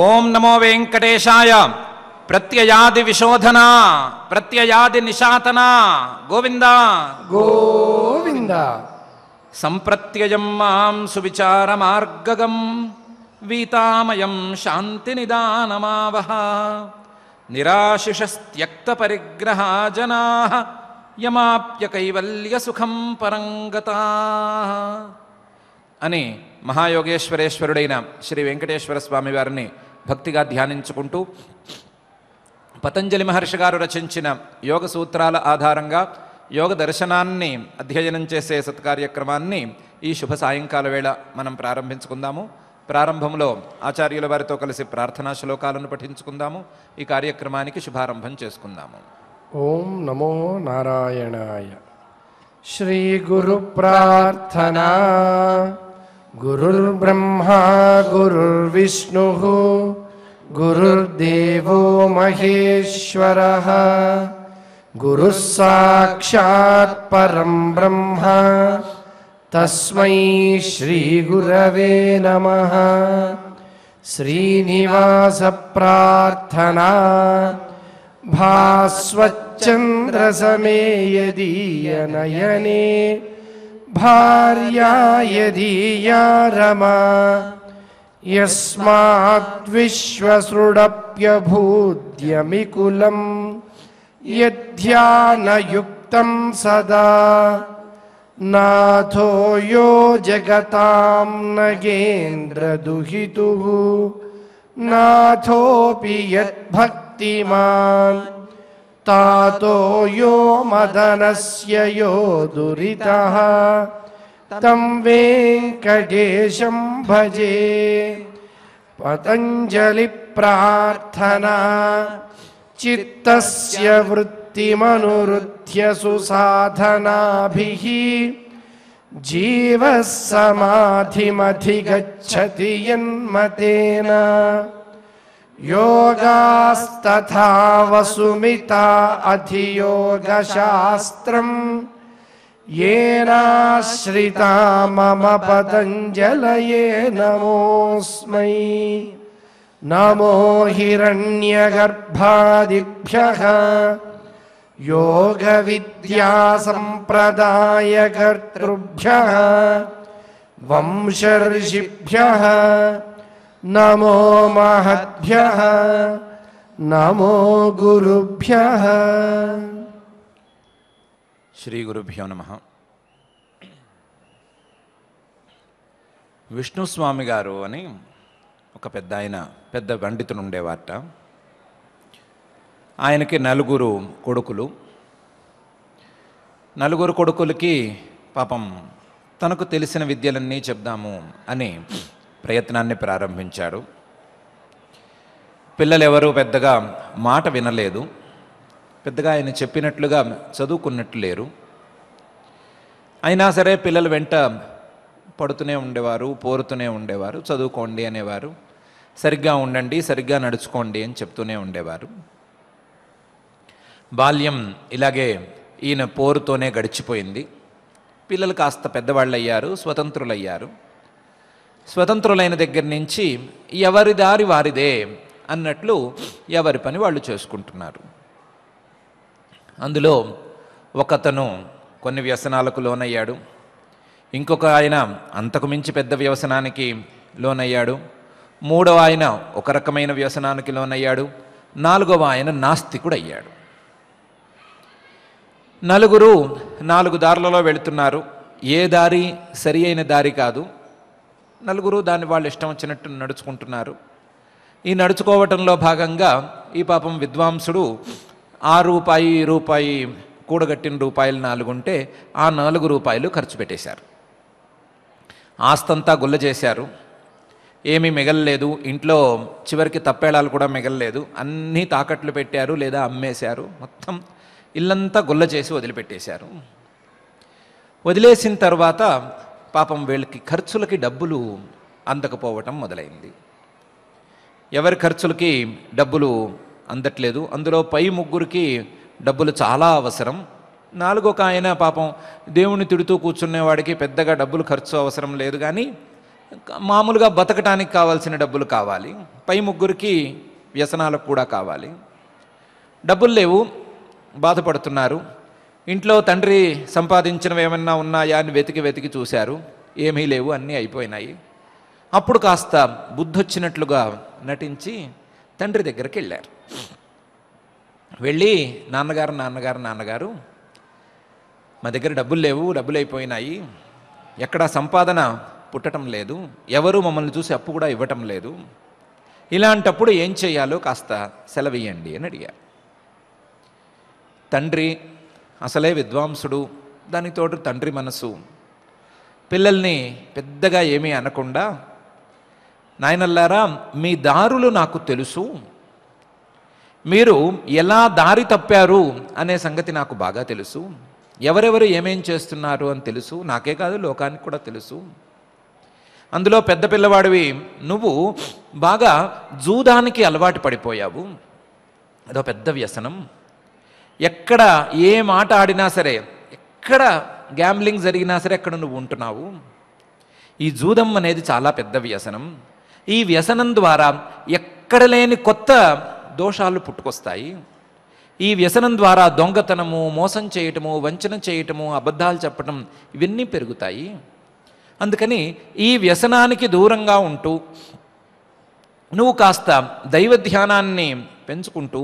ఓం నమో వెంకటేశాయ. ప్రత్యయాది విశోధన ప్రత్యయాది నిశాతన గోవింద గోవింద. సంప్రత్యయం మాం సువిచార మార్గగం వీతామయం శాంతి నిదానమావహ. నిరాశిషస్త్యక్త పరిగ్రహా జనా యమాప్య కైవల్య సుఖం పరంగతా అని మహాయోగేశ్వరేశ్వరుడైన శ్రీ వెంకటేశ్వర స్వామి వారిని భక్తిగా ధ్యానించుకుంటూ పతంజలి మహర్షి గారు రచించిన యోగ సూత్రాల ఆధారంగా యోగ దర్శనాన్ని అధ్యయనం చేసే సత్కార్యక్రమాన్ని ఈ శుభ సాయంకాల వేళ మనం ప్రారంభించుకుందాము. ప్రారంభంలో ఆచార్యుల వారితో కలిసి ప్రార్థనా శ్లోకాలను పఠించుకుందాము. ఈ కార్యక్రమానికి శుభారంభం చేసుకుందాము. ఓం నమో నారాయణాయ. శ్రీ గురు ప్రార్థనా. గురుర్బ్రహ్మా గురుర్విష్ణు గురుర్దేవో మహేశ్వరః. గురుః సాక్షాత్ పరం బ్రహ్మ తస్మై శ్రీ గురవే నమః. శ్రీనివాస ప్రార్థనా. భాస్వచ్చంద్రసమే యదీయనయనే భార్యా యదీయా రమా. యస్మాద్విశ్వసృడప్యభూద్యమికులం యధ్యానయుక్తం సదా. నాథో యో జగతాం నగేంద్రదుహితుః నాథోపి యద్భక్తిమాన్. తాతో యో మదనస్య యో దురితః తం వెంకటేశం భజే. పతంజలి ప్రార్థనా. చిత్తస్య వృత్తిమనురుధ్య సుసాధనాభిః జీవః సమాధిమధిగచ్చతి యన్మతేన. యోగాస్తథా వసుమితా అధియోగశాస్త్రం येनाश्रिता मम पतञ्जलये नमोऽस्मै. नमो हिरण्यगर्भादिभ्यः योगविद्यासम्प्रदायकर्तृभ्यः वंशर्षिभ्यः नमो महद्भ्यः नमो गुरुभ्यः. శ్రీ గురుభ్యో నమః. విష్ణుస్వామి గారు అని ఒక పెద్ద పండితుడు ఉండేవారట. ఆయనకి నలుగురు కొడుకులకి పాపం తనకు తెలిసిన విద్యలన్నీ చెప్దాము అని ప్రయత్నాన్ని ప్రారంభించాడు. పిల్లలెవరూ పెద్దగా మాట వినలేదు. పెద్దగా ఆయన చెప్పినట్లుగా చదువుకున్నట్లు లేరు. అయినా సరే పిల్లలు వెంట పడుతూనే ఉండేవారు, పోరుతూనే ఉండేవారు. చదువుకోండి అనేవారు, సరిగ్గా ఉండండి, సరిగ్గా నడుచుకోండి అని చెప్తూనే ఉండేవారు. బాల్యం ఇలాగే ఈయన పోరుతోనే గడిచిపోయింది. పిల్లలు కాస్త పెద్దవాళ్ళు అయ్యారు, స్వతంత్రులయ్యారు. స్వతంత్రులైన దగ్గర నుంచి ఎవరి దారి వారిదే అన్నట్లు ఎవరి పని వాళ్ళు చేసుకుంటున్నారు. అందులో ఒకతను కొన్ని వ్యసనాలకు లోనయ్యాడు. ఇంకొక ఆయన అంతకు మించి పెద్ద వ్యసనానికి లోనయ్యాడు. మూడవ ఆయన ఒక రకమైన వ్యసనానికి లోనయ్యాడు. నాలుగవ ఆయన నాస్తికుడు అయ్యాడు. నలుగురు 4 దారులలో వెళుతున్నారు. ఏ దారి సరి అయిన దారి కాదు. నలుగురు దాన్ని వాళ్ళు ఇష్టం వచ్చినట్టు నడుచుకుంటున్నారు. ఈ నడుచుకోవటంలో భాగంగా ఈ పాపం విద్వాంసుడు రూపాయి కూడగట్టిన రూపాయలు 4 ఉంటే ఆ 4 రూపాయలు ఖర్చు పెట్టేశారు. ఆస్తంతా గుల్ల చేశారు. ఏమీ మిగలలేదు. ఇంట్లో చివరికి తప్పేళాలు కూడా మిగలలేదు. అన్నీ తాకట్లు పెట్టారు లేదా అమ్మేశారు. మొత్తం ఇల్లంతా గుల్ల చేసి వదిలిపెట్టేశారు. వదిలేసిన తర్వాత పాపం వీళ్ళకి ఖర్చులకి డబ్బులు అందకపోవటం మొదలైంది. ఎవరి ఖర్చులకి డబ్బులు అందట్లేదు. అందులో పై 3 డబ్బులు చాలా అవసరం. 4వ ఆయన పాపం దేవుని తిడుతూ కూర్చునేవాడికి పెద్దగా డబ్బులు ఖర్చు అవసరం లేదు, కానీ మామూలుగా బతకటానికి కావాల్సిన డబ్బులు కావాలి, పై ముగ్గురికి వ్యసనాలకు కూడా కావాలి. డబ్బులు లేవు, బాధపడుతున్నారు. ఇంట్లో తండ్రి సంపాదించినవి ఏమన్నా ఉన్నాయా అని వెతికి వెతికి చూశారు, ఏమీ లేవు, అన్నీ అయిపోయినాయి. అప్పుడు కాస్త బుద్ధొచ్చినట్లుగా నటించి తండ్రి దగ్గరికి వెళ్ళారు. వెళ్ళి నాన్నగారు మా దగ్గర డబ్బులు లేవు, డబ్బులు అయిపోయినాయి, ఎక్కడా సంపాదన పుట్టడం లేదు, ఎవరు మమ్మల్ని చూసి అప్పు కూడా ఇవ్వటం లేదు, ఇలాంటప్పుడు ఏం చేయాలో కాస్త సెలవియ్యండి అని అడిగారు. తండ్రి అసలే విద్వాంసుడు, దానికి తోడు తండ్రి మనసు, పిల్లల్ని పెద్దగా ఏమీ అనకుండా, నాయనల్లారా మీ దారులు నాకు తెలుసు, మీరు ఎలా దారి తప్పారు అనే సంగతి నాకు బాగా తెలుసు, ఎవరెవరు ఏమేం చేస్తున్నారు అని తెలుసు, నాకే కాదు లోకానికి కూడా తెలుసు. అందులో పెద్ద పిల్లవాడివి నువ్వు బాగా జూదానికి అలవాటు పడిపోయావు, అదో పెద్ద వ్యసనం. ఎక్కడ ఏ మాట ఆడినా సరే, ఎక్కడ గ్యాంబ్లింగ్ జరిగినా సరే అక్కడ నువ్వు ఉంటున్నావు. ఈ జూదం అనేది చాలా పెద్ద వ్యసనం. ఈ వ్యసనం ద్వారా ఎక్కడ లేని కొత్త దోషాలు పుట్టుకొస్తాయి. ఈ వ్యసనం ద్వారా దొంగతనము, మోసం చేయటము, వంచన చేయటము, అబద్ధాలు చెప్పటం ఇవన్నీ పెరుగుతాయి. అందుకని ఈ వ్యసనానికి దూరంగా ఉంటూ నువ్వు కాస్త దైవ ధ్యానాన్ని పెంచుకుంటూ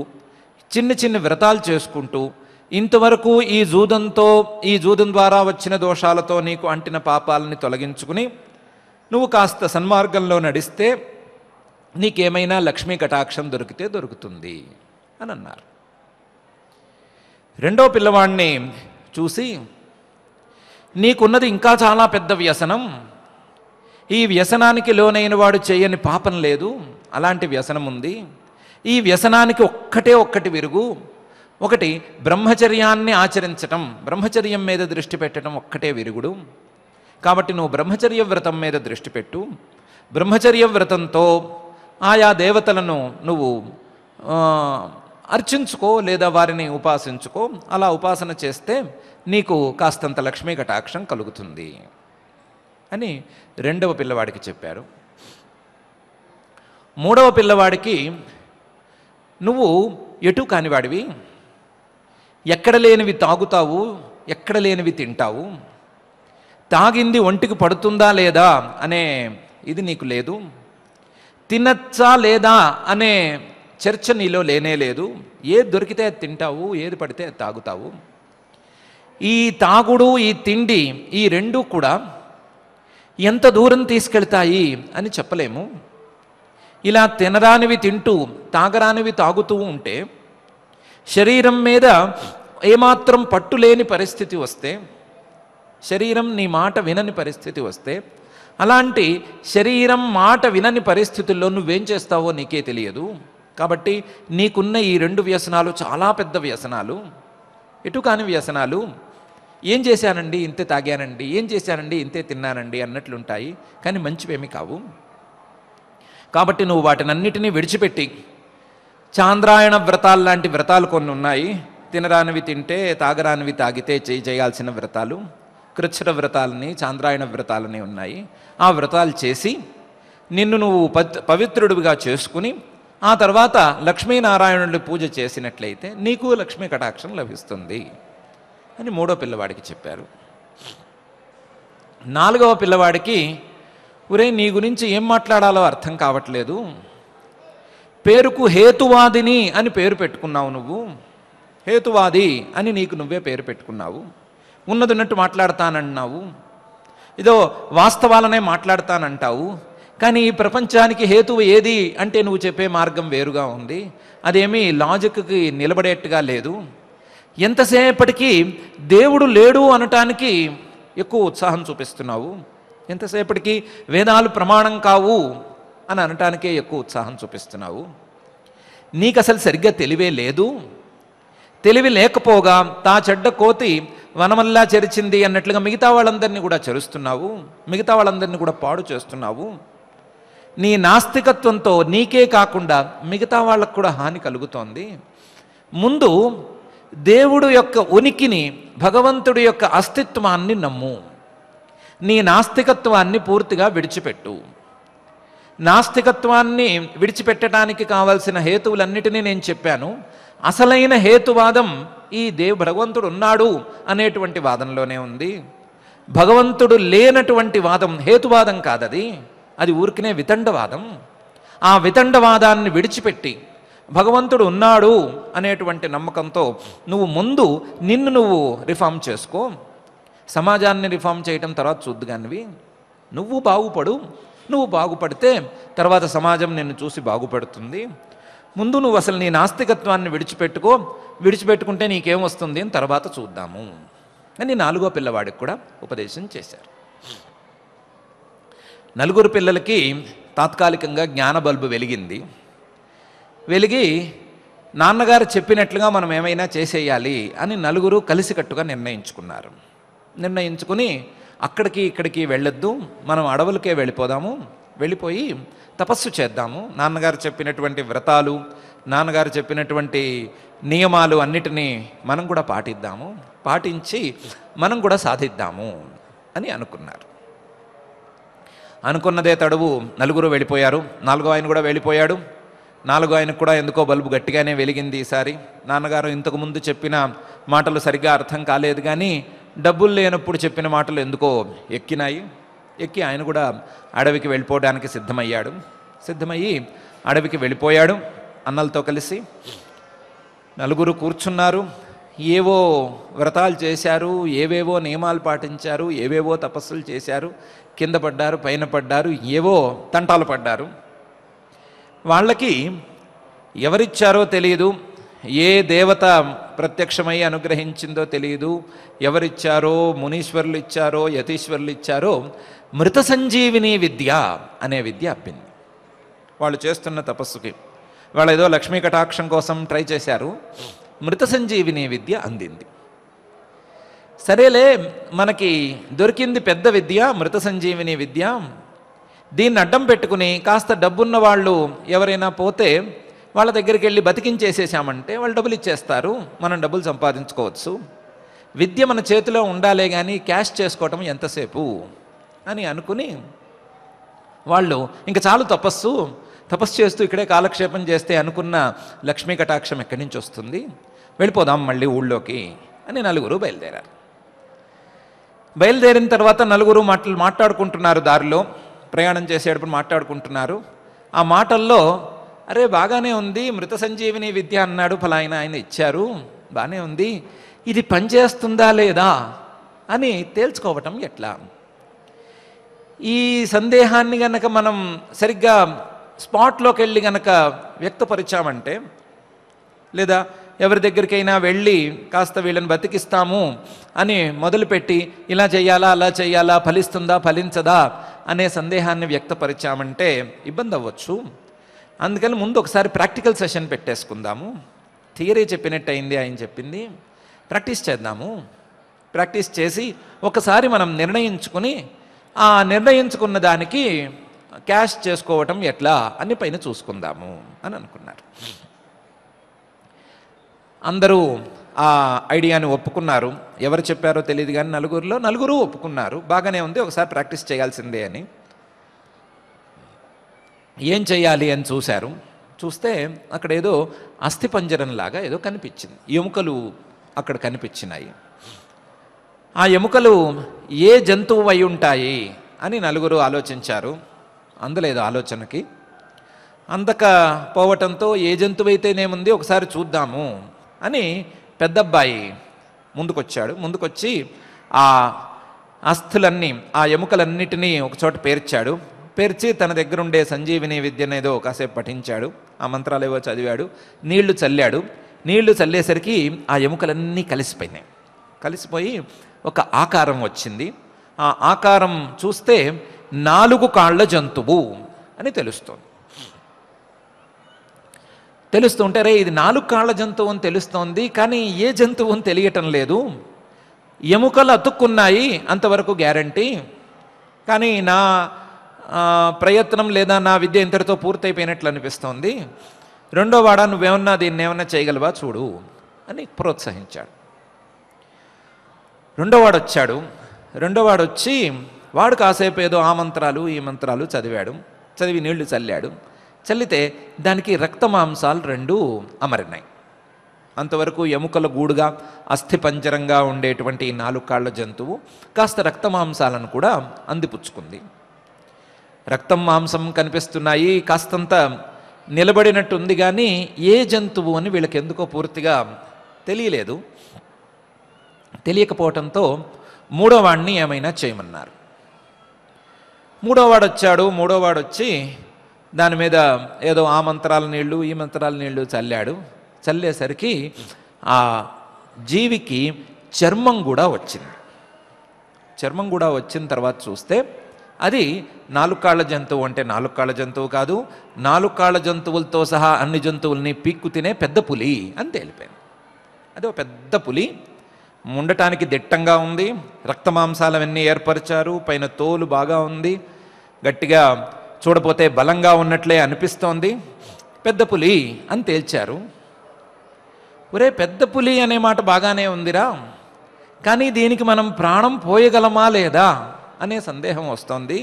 చిన్న చిన్న వ్రతాలు చేసుకుంటూ ఇంతవరకు ఈ జూదం ద్వారా వచ్చిన దోషాలతో నీకు అంటిన పాపాలని తొలగించుకుని నువ్వు కాస్త సన్మార్గంలో నడిస్తే నీకేమైనా లక్ష్మీ కటాక్షం దొరికితే దొరుకుతుంది అని అన్నారు. రెండో పిల్లవాడిని చూసి, నీకున్నది ఇంకా చాలా పెద్ద వ్యసనం, ఈ వ్యసనానికి లోనైన వాడు చేయని పాపం లేదు, అలాంటి వ్యసనం ఉంది. ఈ వ్యసనానికి ఒక్కటి విరుగు, ఒకటి బ్రహ్మచర్యాన్ని ఆచరించటం, బ్రహ్మచర్యం మీద దృష్టి పెట్టడం ఒక్కటే విరుగుడు. కాబట్టి నువ్వు బ్రహ్మచర్య వ్రతం మీద దృష్టి పెట్టు. బ్రహ్మచర్య వ్రతంతో ఆయా దేవతలను నువ్వు అర్చించుకో లేదా వారిని ఉపాసించుకో. అలా ఉపాసన చేస్తే నీకు కాస్తంత లక్ష్మీ కటాక్షం కలుగుతుంది అని రెండవ పిల్లవాడికి చెప్పారు. మూడవ పిల్లవాడికి, నువ్వు ఎటు కానివాడివి, ఎక్కడ లేనివి తాగుతావు, ఎక్కడ లేనివి తింటావు, తాగింది ఒంటికి పడుతుందా లేదా అనే ఇది నీకు లేదు, తినచ్చా లేదా అనే చర్చ నీలో లేనే లేదు, ఏది దొరికితే అది తింటావు, ఏది పడితే అది తాగుతావు. ఈ తాగుడు ఈ తిండి ఈ రెండూ కూడా ఎంత దూరం తీసుకెళ్తాయి అని చెప్పలేము. ఇలా తినరానివి తింటూ తాగరానివి తాగుతూ ఉంటే శరీరం మీద ఏమాత్రం పట్టులేని పరిస్థితి వస్తే, శరీరం నీ మాట వినని పరిస్థితి వస్తే, అలాంటి శరీరం మాట వినని పరిస్థితుల్లో నువ్వేం చేస్తావో నీకే తెలియదు. కాబట్టి నీకున్న ఈ రెండు వ్యసనాలు చాలా పెద్ద వ్యసనాలు, ఎటు కాని వ్యసనాలు. ఏం చేశానండి ఇంతే తాగానండి, ఏం చేశానండి ఇంతే తిన్నానండి అన్నట్లుంటాయి, కానీ మంచివేమీ కావు. కాబట్టి నువ్వు వాటినన్నిటినీ విడిచిపెట్టి చాంద్రాయణ వ్రతాలు లాంటి వ్రతాలు కొన్ని ఉన్నాయి. తినరానివి తింటే తాగరానివి తాగితే చేయాల్సిన వ్రతాలు, కృచ్ఛ్ర వ్రతాలని చాంద్రాయణ వ్రతాలని ఉన్నాయి. ఆ వ్రతాలు చేసి నిన్ను నువ్వు పవిత్రుడిగా చేసుకుని ఆ తర్వాత లక్ష్మీనారాయణుడి పూజ చేసినట్లయితే నీకు లక్ష్మీ కటాక్షం లభిస్తుంది అని మూడో పిల్లవాడికి చెప్పారు. నాలుగవ పిల్లవాడికి, ఒరే నీ గురించి ఏం మాట్లాడాలో అర్థం కావట్లేదు, పేరుకు హేతువాదిని అని పేరు పెట్టుకున్నావు, నువ్వు హేతువాది అని నీకు నువ్వే పేరు పెట్టుకున్నావు, ఉన్నదిన్నట్టు మాట్లాడతానన్నావు, ఏదో వాస్తవాలనే మాట్లాడతానంటావు, కానీ ఈ ప్రపంచానికి హేతువు ఏది అంటే నువ్వు చెప్పే మార్గం వేరుగా ఉంది, అదేమీ లాజిక్కి నిలబడేట్టుగా లేదు. ఎంతసేపటికి దేవుడు లేడు అనటానికి ఎక్కువ ఉత్సాహం చూపిస్తున్నావు, ఎంతసేపటికి వేదాలు ప్రమాణం కావు అని అనటానికే ఎక్కువ ఉత్సాహం చూపిస్తున్నావు. నీకు అసలు సరిగ్గా తెలివే లేదు. తెలివి లేకపోగా తా చెడ్డ కోతి వనమల్లా చెరిచింది అన్నట్లుగా మిగతా వాళ్ళందరినీ కూడా చెరుస్తున్నావు, మిగతా వాళ్ళందరినీ కూడా పాడు చేస్తున్నావు. నీ నాస్తికత్వంతో నీకే కాకుండా మిగతా వాళ్ళకు కూడా హాని కలుగుతోంది. ముందు దేవుడు యొక్క ఉనికిని, భగవంతుడి యొక్క అస్తిత్వాన్ని నమ్ము. నీ నాస్తికత్వాన్ని పూర్తిగా విడిచిపెట్టు. నాస్తికత్వాన్ని విడిచిపెట్టడానికి కావలసిన హేతువులన్నిటినీ నేను చెప్పాను. అసలైన హేతువాదం ఈ భగవంతుడు ఉన్నాడు అనేటువంటి వాదంలోనే ఉంది. భగవంతుడు లేనటువంటి వాదం హేతువాదం కాదది, అది ఊరికనే వితండవాదం. ఆ వితండవాదాన్ని విడిచిపెట్టి భగవంతుడు ఉన్నాడు అనేటువంటి నమ్మకంతో నువ్వు ముందు నిన్ను నువ్వు రిఫార్మ్ చేసుకో. సమాజాన్ని రిఫార్మ్ చేయటం తర్వాత చూద్దుగానివి. నువ్వు బాగుపడు. నువ్వు బాగుపడితే తర్వాత సమాజం నిన్ను చూసి బాగుపడుతుంది. ముందు నువ్వు అసలు నీ నాస్తికత్వాన్ని విడిచిపెట్టుకుంటే నీకేమొస్తుంది అని తర్వాత చూద్దాము అని 4వ పిల్లవాడికి కూడా ఉపదేశం చేశారు. 4 పిల్లలకి తాత్కాలికంగా జ్ఞాన బల్బు వెలిగింది. వెలిగి నాన్నగారు చెప్పినట్లుగా మనం ఏమైనా చేసేయాలి అని 4 కలిసికట్టుగా నిర్ణయించుకుని అక్కడికి ఇక్కడికి వెళ్ళొద్దు, మనం అడవులకే వెళ్ళిపోదాము, వెళ్ళిపోయి తపస్సు చేద్దాము. నాన్నగారు చెప్పినటువంటి వ్రతాలు, నాన్నగారు చెప్పినటువంటి నియమాలు అన్నిటినీ మనం కూడా పాటించి మనం కూడా సాధిద్దాము అని అనుకున్నారు. అనుకున్నదే తడువు 4 వెళ్ళిపోయారు. 4వ ఆయన కూడా వెళ్ళిపోయాడు. 4వ ఆయనకు కూడా ఎందుకో బల్బు గట్టిగానే వెలిగింది ఈసారి. నాన్నగారు ఇంతకుముందు చెప్పిన మాటలు సరిగ్గా అర్థం కాలేదు, కానీ డబ్బులు లేనప్పుడు చెప్పిన మాటలు ఎందుకో ఎక్కి ఆయన కూడా అడవికి వెళ్ళిపోవడానికి సిద్ధమయ్యి అడవికి వెళ్ళిపోయాడు అన్నలతో కలిసి. 4 కూర్చున్నారు. ఏవో వ్రతాలు చేశారు, ఏవేవో నియమాలు పాటించారు, ఏవేవో తపస్సులు చేశారు, కింద పడ్డారు, పైన పడ్డారు, ఏవో తంటాలు పడ్డారు. వాళ్ళకి ఎవరిచ్చారో తెలియదు, ఏ దేవత ప్రత్యక్షమై అనుగ్రహించిందో తెలియదు, ఎవరిచ్చారో, మునీశ్వరులు ఇచ్చారో, యతీశ్వరులు ఇచ్చారో, మృత సంజీవిని విద్య అనే విద్య అప్పింది వాళ్ళు చేస్తున్న తపస్సుకి. వాళ్ళు ఏదో లక్ష్మీ కటాక్షం కోసం ట్రై చేశారు, మృత సంజీవిని విద్య అందింది. సరేలే, మనకి దొరికింది పెద్ద విద్య, మృత సంజీవిని విద్య. దీన్ని అడ్డం పెట్టుకుని కాస్త డబ్బున్న వాళ్ళు ఎవరైనా పోతే వాళ్ళ దగ్గరికి వెళ్ళి బతికించేసేసామంటే వాళ్ళు డబ్బులు ఇచ్చేస్తారు, మనం డబ్బులు సంపాదించుకోవచ్చు. విద్య మన చేతిలో ఉండాలే కానీ క్యాష్ చేసుకోవటం ఎంతసేపు అని అనుకుని వాళ్ళు ఇంకా చాలు తపస్సు చేస్తూ ఇక్కడే కాలక్షేపం చేస్తే అనుకున్న లక్ష్మీ కటాక్షం ఎక్కడి నుంచి వస్తుంది, వెళ్ళిపోదాం మళ్ళీ ఊళ్ళోకి అని 4 బయలుదేరారు. బయలుదేరిన తర్వాత 4 మాట్లాడుకుంటున్నారు. దారిలో ప్రయాణం చేసేటప్పుడు మాట్లాడుకుంటున్నారు. ఆ మాటల్లో, అరే బాగానే ఉంది, మృత సంజీవిని విద్య అన్నాడు, ఫలానా ఆయన ఇచ్చారు, బాగానే ఉంది, ఇది పనిచేస్తుందా లేదా అని తేల్చుకోవటం ఎట్లా? ఈ సందేహాన్ని గనక మనం సరిగ్గా స్పాట్లోకి వెళ్ళి గనక వ్యక్తపరిచామంటే, లేదా ఎవరి దగ్గరికైనా వెళ్ళి కాస్త వీళ్ళని బతికిస్తాము అని మొదలుపెట్టి ఇలా చేయాలా అలా చేయాలా, ఫలిస్తుందా ఫలించదా అనే సందేహాన్ని వ్యక్తపరిచామంటే ఇబ్బంది అవ్వచ్చు. అందుకని ముందు ఒకసారి ప్రాక్టికల్ సెషన్ పెట్టేసుకుందాము. థియరీ చెప్పినట్టు అయింది, ఆయన చెప్పింది ప్రాక్టీస్ చేద్దాము. ప్రాక్టీస్ చేసి ఒకసారి మనం నిర్ణయించుకుని ఆ నిర్ణయించుకున్న దానికి క్యాష్ చేసుకోవటం ఎట్లా అని పైన చూసుకుందాము అని అనుకున్నారు. అందరూ ఆ ఐడియాని ఒప్పుకున్నారు. ఎవరు చెప్పారో తెలియదు కానీ 4 ఒప్పుకున్నారు. బాగానే ఉంది, ఒకసారి ప్రాక్టీస్ చేయాల్సిందే అని. ఏం చేయాలి అని చూస్తే అక్కడ ఏదో అస్థిపంజరంలాగా ఏదో కనిపించింది. ఎముకలు అక్కడ కనిపించినాయి. ఆ ఎముకలు ఏ జంతువు అయి ఉంటాయి అని 4 ఆలోచించారు. అందలేదు ఆలోచనకి. అందకపోవటంతో ఏ జంతువు అయితేనేముంది ఒకసారి చూద్దాము అని పెద్దబ్బాయి ముందుకొచ్చి ఆ అస్థులన్నీ, ఆ ఎముకలన్నిటినీ ఒకచోట పేర్చి తన దగ్గరుండే సంజీవిని విద్యనేదో కాసేపు పఠించాడు. ఆ మంత్రాలు ఏవో చదివాడు. నీళ్లు చల్లేసరికి ఆ ఎముకలన్నీ కలిసిపోయి ఒక ఆకారం వచ్చింది. ఆ ఆకారం చూస్తే 4 కాళ్ళ జంతువు అని తెలుస్తుంటే, రే ఇది 4 కాళ్ళ జంతువు అని తెలుస్తోంది, కానీ ఏ జంతువు అని తెలియటం లేదు. ఎముకలు అతుక్కున్నాయి అంతవరకు గ్యారంటీ, కానీ నా ప్రయత్నం లేదా నా విద్య ఇంతటితో పూర్తయిపోయినట్లు అనిపిస్తోంది. 2వ వాడా, నువ్వేమన్నా దీన్ని ఏమన్నా చేయగలవా చూడు అని ప్రోత్సహించాడు. 2వ వాడు వచ్చి వాడు కాసేపు ఏదో ఆ మంత్రాలు ఈ మంత్రాలు చదివాడు, చదివి నీళ్లు చల్లాడు. చల్లితే దానికి రక్తమాంసాలు రెండు అమరినాయి. అంతవరకు ఎముకల గూడుగా అస్థిపంజరంగా ఉండేటువంటి ఈ 4 కాళ్ళ జంతువు కాస్త రక్తమాంసాలను కూడా అందిపుచ్చుకుంది. రక్తం మాంసం కనిపిస్తున్నాయి, కాస్తంత నిలబడినట్టుంది, కానీ ఏ జంతువు అని వీళ్ళకి ఎందుకో పూర్తిగా తెలియలేదు. తెలియకపోవటంతో మూడోవాడిని ఏమైనా చేయమన్నారు. మూడోవాడు వచ్చాడు. మూడోవాడు వచ్చి దాని మీద ఏదో ఆ మంత్రాల నీళ్లు ఈ మంత్రాల నీళ్లు చల్లాడు. చల్లేసరికి ఆ జీవికి చర్మం కూడా వచ్చింది. చర్మం కూడా వచ్చిన తర్వాత చూస్తే అది 4 కాళ్ళ జంతువు అంటే 4 కాళ్ళ జంతువు కాదు, 4 కాళ్ళ జంతువులతో సహా అన్ని జంతువుల్ని పీక్కు తినే పెద్ద పులి అని తేలిపోయింది. అది ఒక పెద్ద పులి, ఉండటానికి దిట్టంగా ఉంది, రక్తమాంసాలవన్నీ ఏర్పరిచారు, పైన తోలు బాగా ఉంది, గట్టిగా చూడపోతే బలంగా ఉన్నట్లే అనిపిస్తోంది, పెద్ద పులి అని తేల్చారు. ఒరే, పెద్ద పులి అనే మాట బాగానే ఉందిరా, కానీ దీనికి మనం ప్రాణం పోయగలమా లేదా అనే సందేహం వస్తోంది.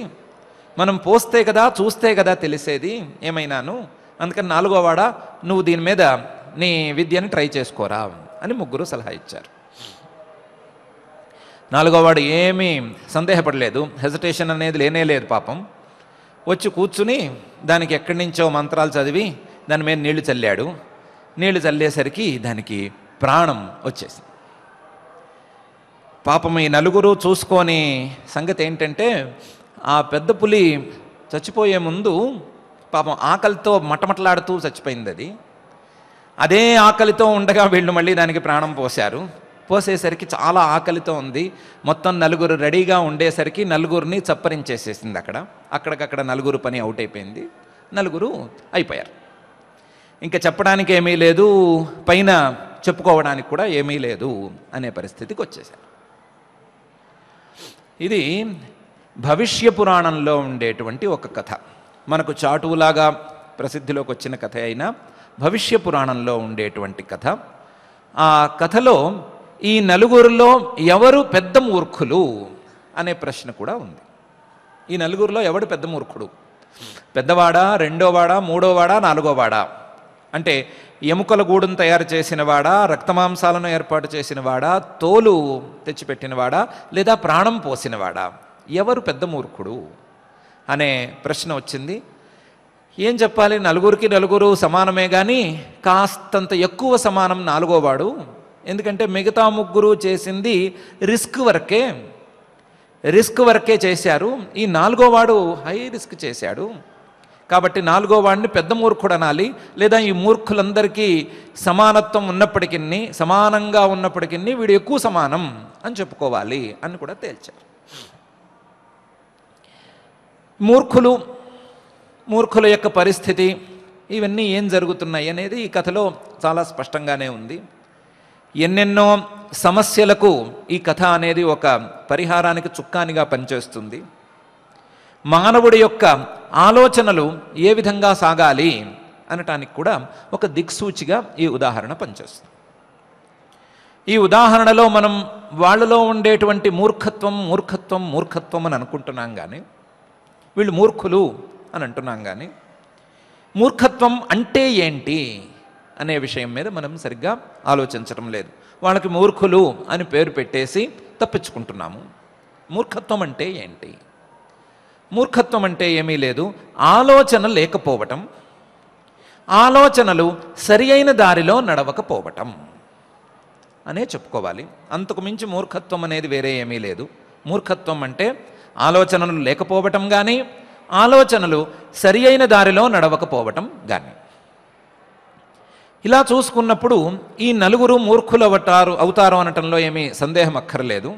మనం పోస్తే కదా చూస్తే కదా తెలిసేది ఏమైనాను. అందుకని 4వ వాడా నువ్వు దీని మీద నీ విద్యని ట్రై చేసుకోరా అని ముగ్గురు సలహా ఇచ్చారు. 4వ వాడు ఏమీ సందేహపడలేదు, హెజిటేషన్ అనేది లేనే లేదు. పాపం వచ్చి కూర్చుని దానికి ఎక్కడి నుంచో మంత్రాలు చదివి దాని మీద నీళ్లు చల్లాడు. నీళ్లు చల్లేసరికి దానికి ప్రాణం వచ్చేసింది. పాపం ఈ 4 చూసుకొని సంగతి ఏంటంటే, ఆ పెద్ద పులి చచ్చిపోయే ముందు పాపం ఆకలితో మటమటలాడుతూ చచ్చిపోయింది. అది అదే ఆకలితో ఉండగా వీళ్ళు మళ్ళీ దానికి ప్రాణం పోశారు. పోసేసరికి చాలా ఆకలితో ఉంది. మొత్తం 4 రెడీగా ఉండేసరికి 4ని చప్పరించేసేసింది. అక్కడికక్కడ 4 పని అవుట్ అయిపోయింది. 4 అయిపోయారు. ఇంకా చెప్పడానికి ఏమీ లేదు, పైన చెప్పుకోవడానికి కూడా ఏమీ లేదు అనే పరిస్థితికి వచ్చేసారు. ఇది భవిష్య పురాణంలో ఉండేటువంటి ఒక కథ. మనకు చాటువులాగా ప్రసిద్ధిలోకి వచ్చిన కథ అయినా భవిష్య పురాణంలో ఉండేటువంటి కథ. ఆ కథలో ఈ 4లో ఎవరు పెద్ద మూర్ఖులు అనే ప్రశ్న కూడా ఉంది. ఈ 4లో ఎవడు పెద్ద మూర్ఖుడు? పెద్దవాడా, రెండోవాడా, మూడోవాడా, 4వాడా? అంటే ఎముకల గూడును తయారు చేసినవాడా, రక్తమాంసాలను ఏర్పాటు చేసినవాడా, తోలు తెచ్చిపెట్టినవాడా, లేదా ప్రాణం పోసినవాడా? ఎవరు పెద్ద మూర్ఖుడు అనే ప్రశ్న వచ్చింది. ఏం చెప్పాలి, 4కి 4 సమానమే, కానీ కాస్తంత ఎక్కువ సమానం 4వాడు. ఎందుకంటే మిగతా 3 చేసింది రిస్క్ వర్కే చేశారు. ఈ 4వాడు హై రిస్క్ చేశాడు. కాబట్టి 4వాడిని పెద్ద మూర్ఖుడు అనాలి, లేదా ఈ మూర్ఖులందరికీ సమానత్వం ఉన్నప్పటికీ, సమానంగా ఉన్నప్పటికీ వీడు ఎక్కువ సమానం అని చెప్పుకోవాలి అని కూడా తేల్చారు. మూర్ఖుల యొక్క పరిస్థితి, ఇవన్నీ ఏం జరుగుతున్నాయి అనేది ఈ కథలో చాలా స్పష్టంగానే ఉంది. ఎన్నెన్నో సమస్యలకు ఈ కథ అనేది ఒక పరిహారానికి చుక్కానిగా పనిచేస్తుంది. మానవుడి యొక్క ఆలోచనలు ఏ విధంగా సాగాలి అనటానికి కూడా ఒక దిక్సూచిగా ఈ ఉదాహరణ పనిచేస్తుంది. ఈ ఉదాహరణలో మనం వాళ్ళలో ఉండేటువంటి మూర్ఖత్వం అని అనుకుంటున్నాం, కానీ వీళ్ళు మూర్ఖులు అని అంటున్నాం, కానీ మూర్ఖత్వం అంటే ఏంటి అనే విషయం మీద మనం సరిగ్గా ఆలోచించడం లేదు. వాళ్ళకి మూర్ఖులు అని పేరు పెట్టేసి తప్పించుకుంటున్నాము. మూర్ఖత్వం అంటే ఏంటి? మూర్ఖత్వం అంటే ఏమీ లేదు, ఆలోచన లేకపోవటం, ఆలోచనలు సరి అయిన దారిలో నడవకపోవటం అనే చెప్పుకోవాలి. అంతకు మించి మూర్ఖత్వం అనేది వేరే ఏమీ లేదు. మూర్ఖత్వం అంటే ఆలోచనలు లేకపోవటం కానీ, ఆలోచనలు సరి అయిన దారిలో నడవకపోవటం కానీ. ఇలా చూసుకున్నప్పుడు ఈ 4 మూర్ఖులు అవుతారు అనటంలో ఏమీ సందేహం అక్కర్లేదు.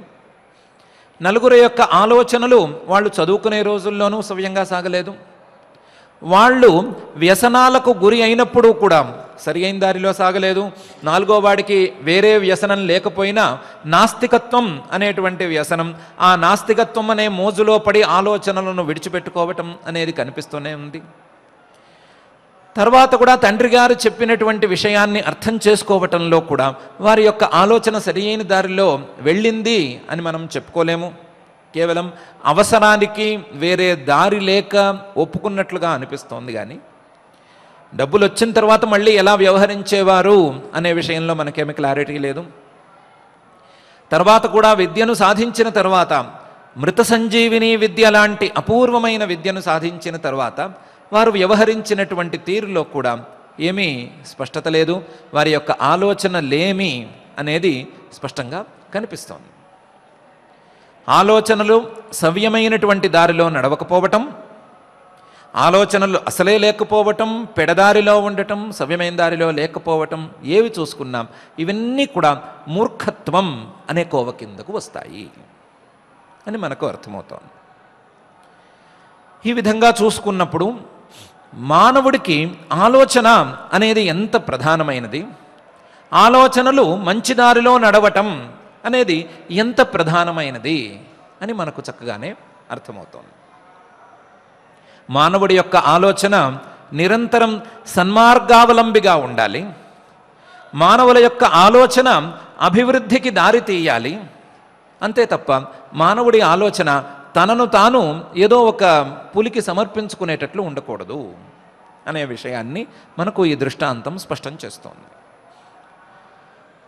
4 యొక్క ఆలోచనలు వాళ్ళు చదువుకునే రోజుల్లోనూ సవ్యంగా సాగలేదు. వాళ్ళు వ్యసనాలకు గురి అయినప్పుడు కూడా సరి అయిన దారిలో సాగలేదు. 4వాడికి వేరే వ్యసనం లేకపోయినా నాస్తికత్వం అనేటువంటి వ్యసనం, ఆ నాస్తికత్వం అనే మోజులో పడి ఆలోచనలను విడిచిపెట్టుకోవటం అనేది కనిపిస్తూనే ఉంది. తర్వాత కూడా తండ్రి గారు చెప్పినటువంటి విషయాన్ని అర్థం చేసుకోవటంలో కూడా వారి యొక్క ఆలోచన సరి అయిన దారిలో వెళ్ళింది అని మనం చెప్పుకోలేము. కేవలం అవసరానికి వేరే దారి లేక ఒప్పుకున్నట్లుగా అనిపిస్తోంది. కానీ డబ్బులు వచ్చిన తర్వాత మళ్ళీ ఎలా వ్యవహరించేవారు అనే విషయంలో మనకేమీ క్లారిటీ లేదు. తర్వాత కూడా విద్యను సాధించిన తర్వాత మృత సంజీవిని విద్య లాంటి అపూర్వమైన విద్యను సాధించిన తర్వాత వారు వ్యవహరించినటువంటి తీరులో కూడా ఏమీ స్పష్టత లేదు. వారి యొక్క ఆలోచనలేమి అనేది స్పష్టంగా కనిపిస్తోంది. ఆలోచనలు సవ్యమైనటువంటి దారిలో నడవకపోవటం, ఆలోచనలు అసలే లేకపోవటం, పెడదారిలో ఉండటం, సవ్యమైన దారిలో లేకపోవటం, ఏవి చూసుకున్నాం ఇవన్నీ కూడా మూర్ఖత్వం అనే కోవ కిందకు వస్తాయి అని మనకు అర్థమవుతోంది. ఈ విధంగా చూసుకున్నప్పుడు మానవుడికి ఆలోచన అనేది ఎంత ప్రధానమైనది, ఆలోచనలు మంచి దారిలో నడవటం అనేది ఎంత ప్రధానమైనది అని మనకు చక్కగానే అర్థమవుతోంది. మానవుడి యొక్క ఆలోచన నిరంతరం సన్మార్గావలంబిగా ఉండాలి. మానవుల యొక్క ఆలోచన అభివృద్ధికి దారి తీయాలి. అంతే తప్ప మానవుడి ఆలోచన తనను తాను ఏదో ఒక పులికి సమర్పించుకునేటట్లు ఉండకూడదు అనే విషయాన్ని మనకు ఈ దృష్టాంతం స్పష్టం చేస్తోంది.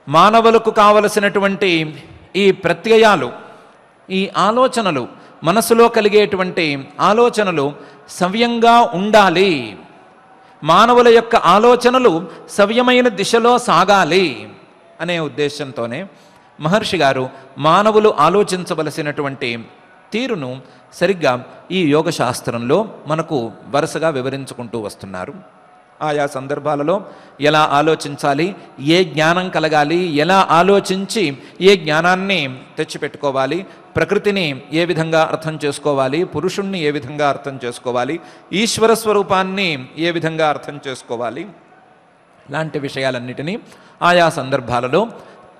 మానవులకు కావలసినటువంటి ఈ ప్రత్యయాలు, ఈ ఆలోచనలు, మనసులో కలిగేటువంటి ఆలోచనలు సవ్యంగా ఉండాలి. మానవుల యొక్క ఆలోచనలు సవ్యమైన దిశలో సాగాలి అనే ఉద్దేశంతోనే మహర్షి గారు మానవులు ఆలోచించవలసినటువంటి తీరును సరిగ్గా ఈ యోగ శాస్త్రంలో మనకు వరుసగా వివరించుకుంటూ వస్తున్నారు. ఆయా సందర్భాలలో ఎలా ఆలోచించాలి, ఏ జ్ఞానం కలగాలి, ఎలా ఆలోచించి ఏ జ్ఞానాన్ని తెచ్చిపెట్టుకోవాలి, ప్రకృతిని ఏ విధంగా అర్థం చేసుకోవాలి, పురుషుణ్ణి ఏ విధంగా అర్థం చేసుకోవాలి, ఈశ్వర స్వరూపాన్ని ఏ విధంగా అర్థం చేసుకోవాలి, లాంటి విషయాలన్నిటినీ ఆయా సందర్భాలలో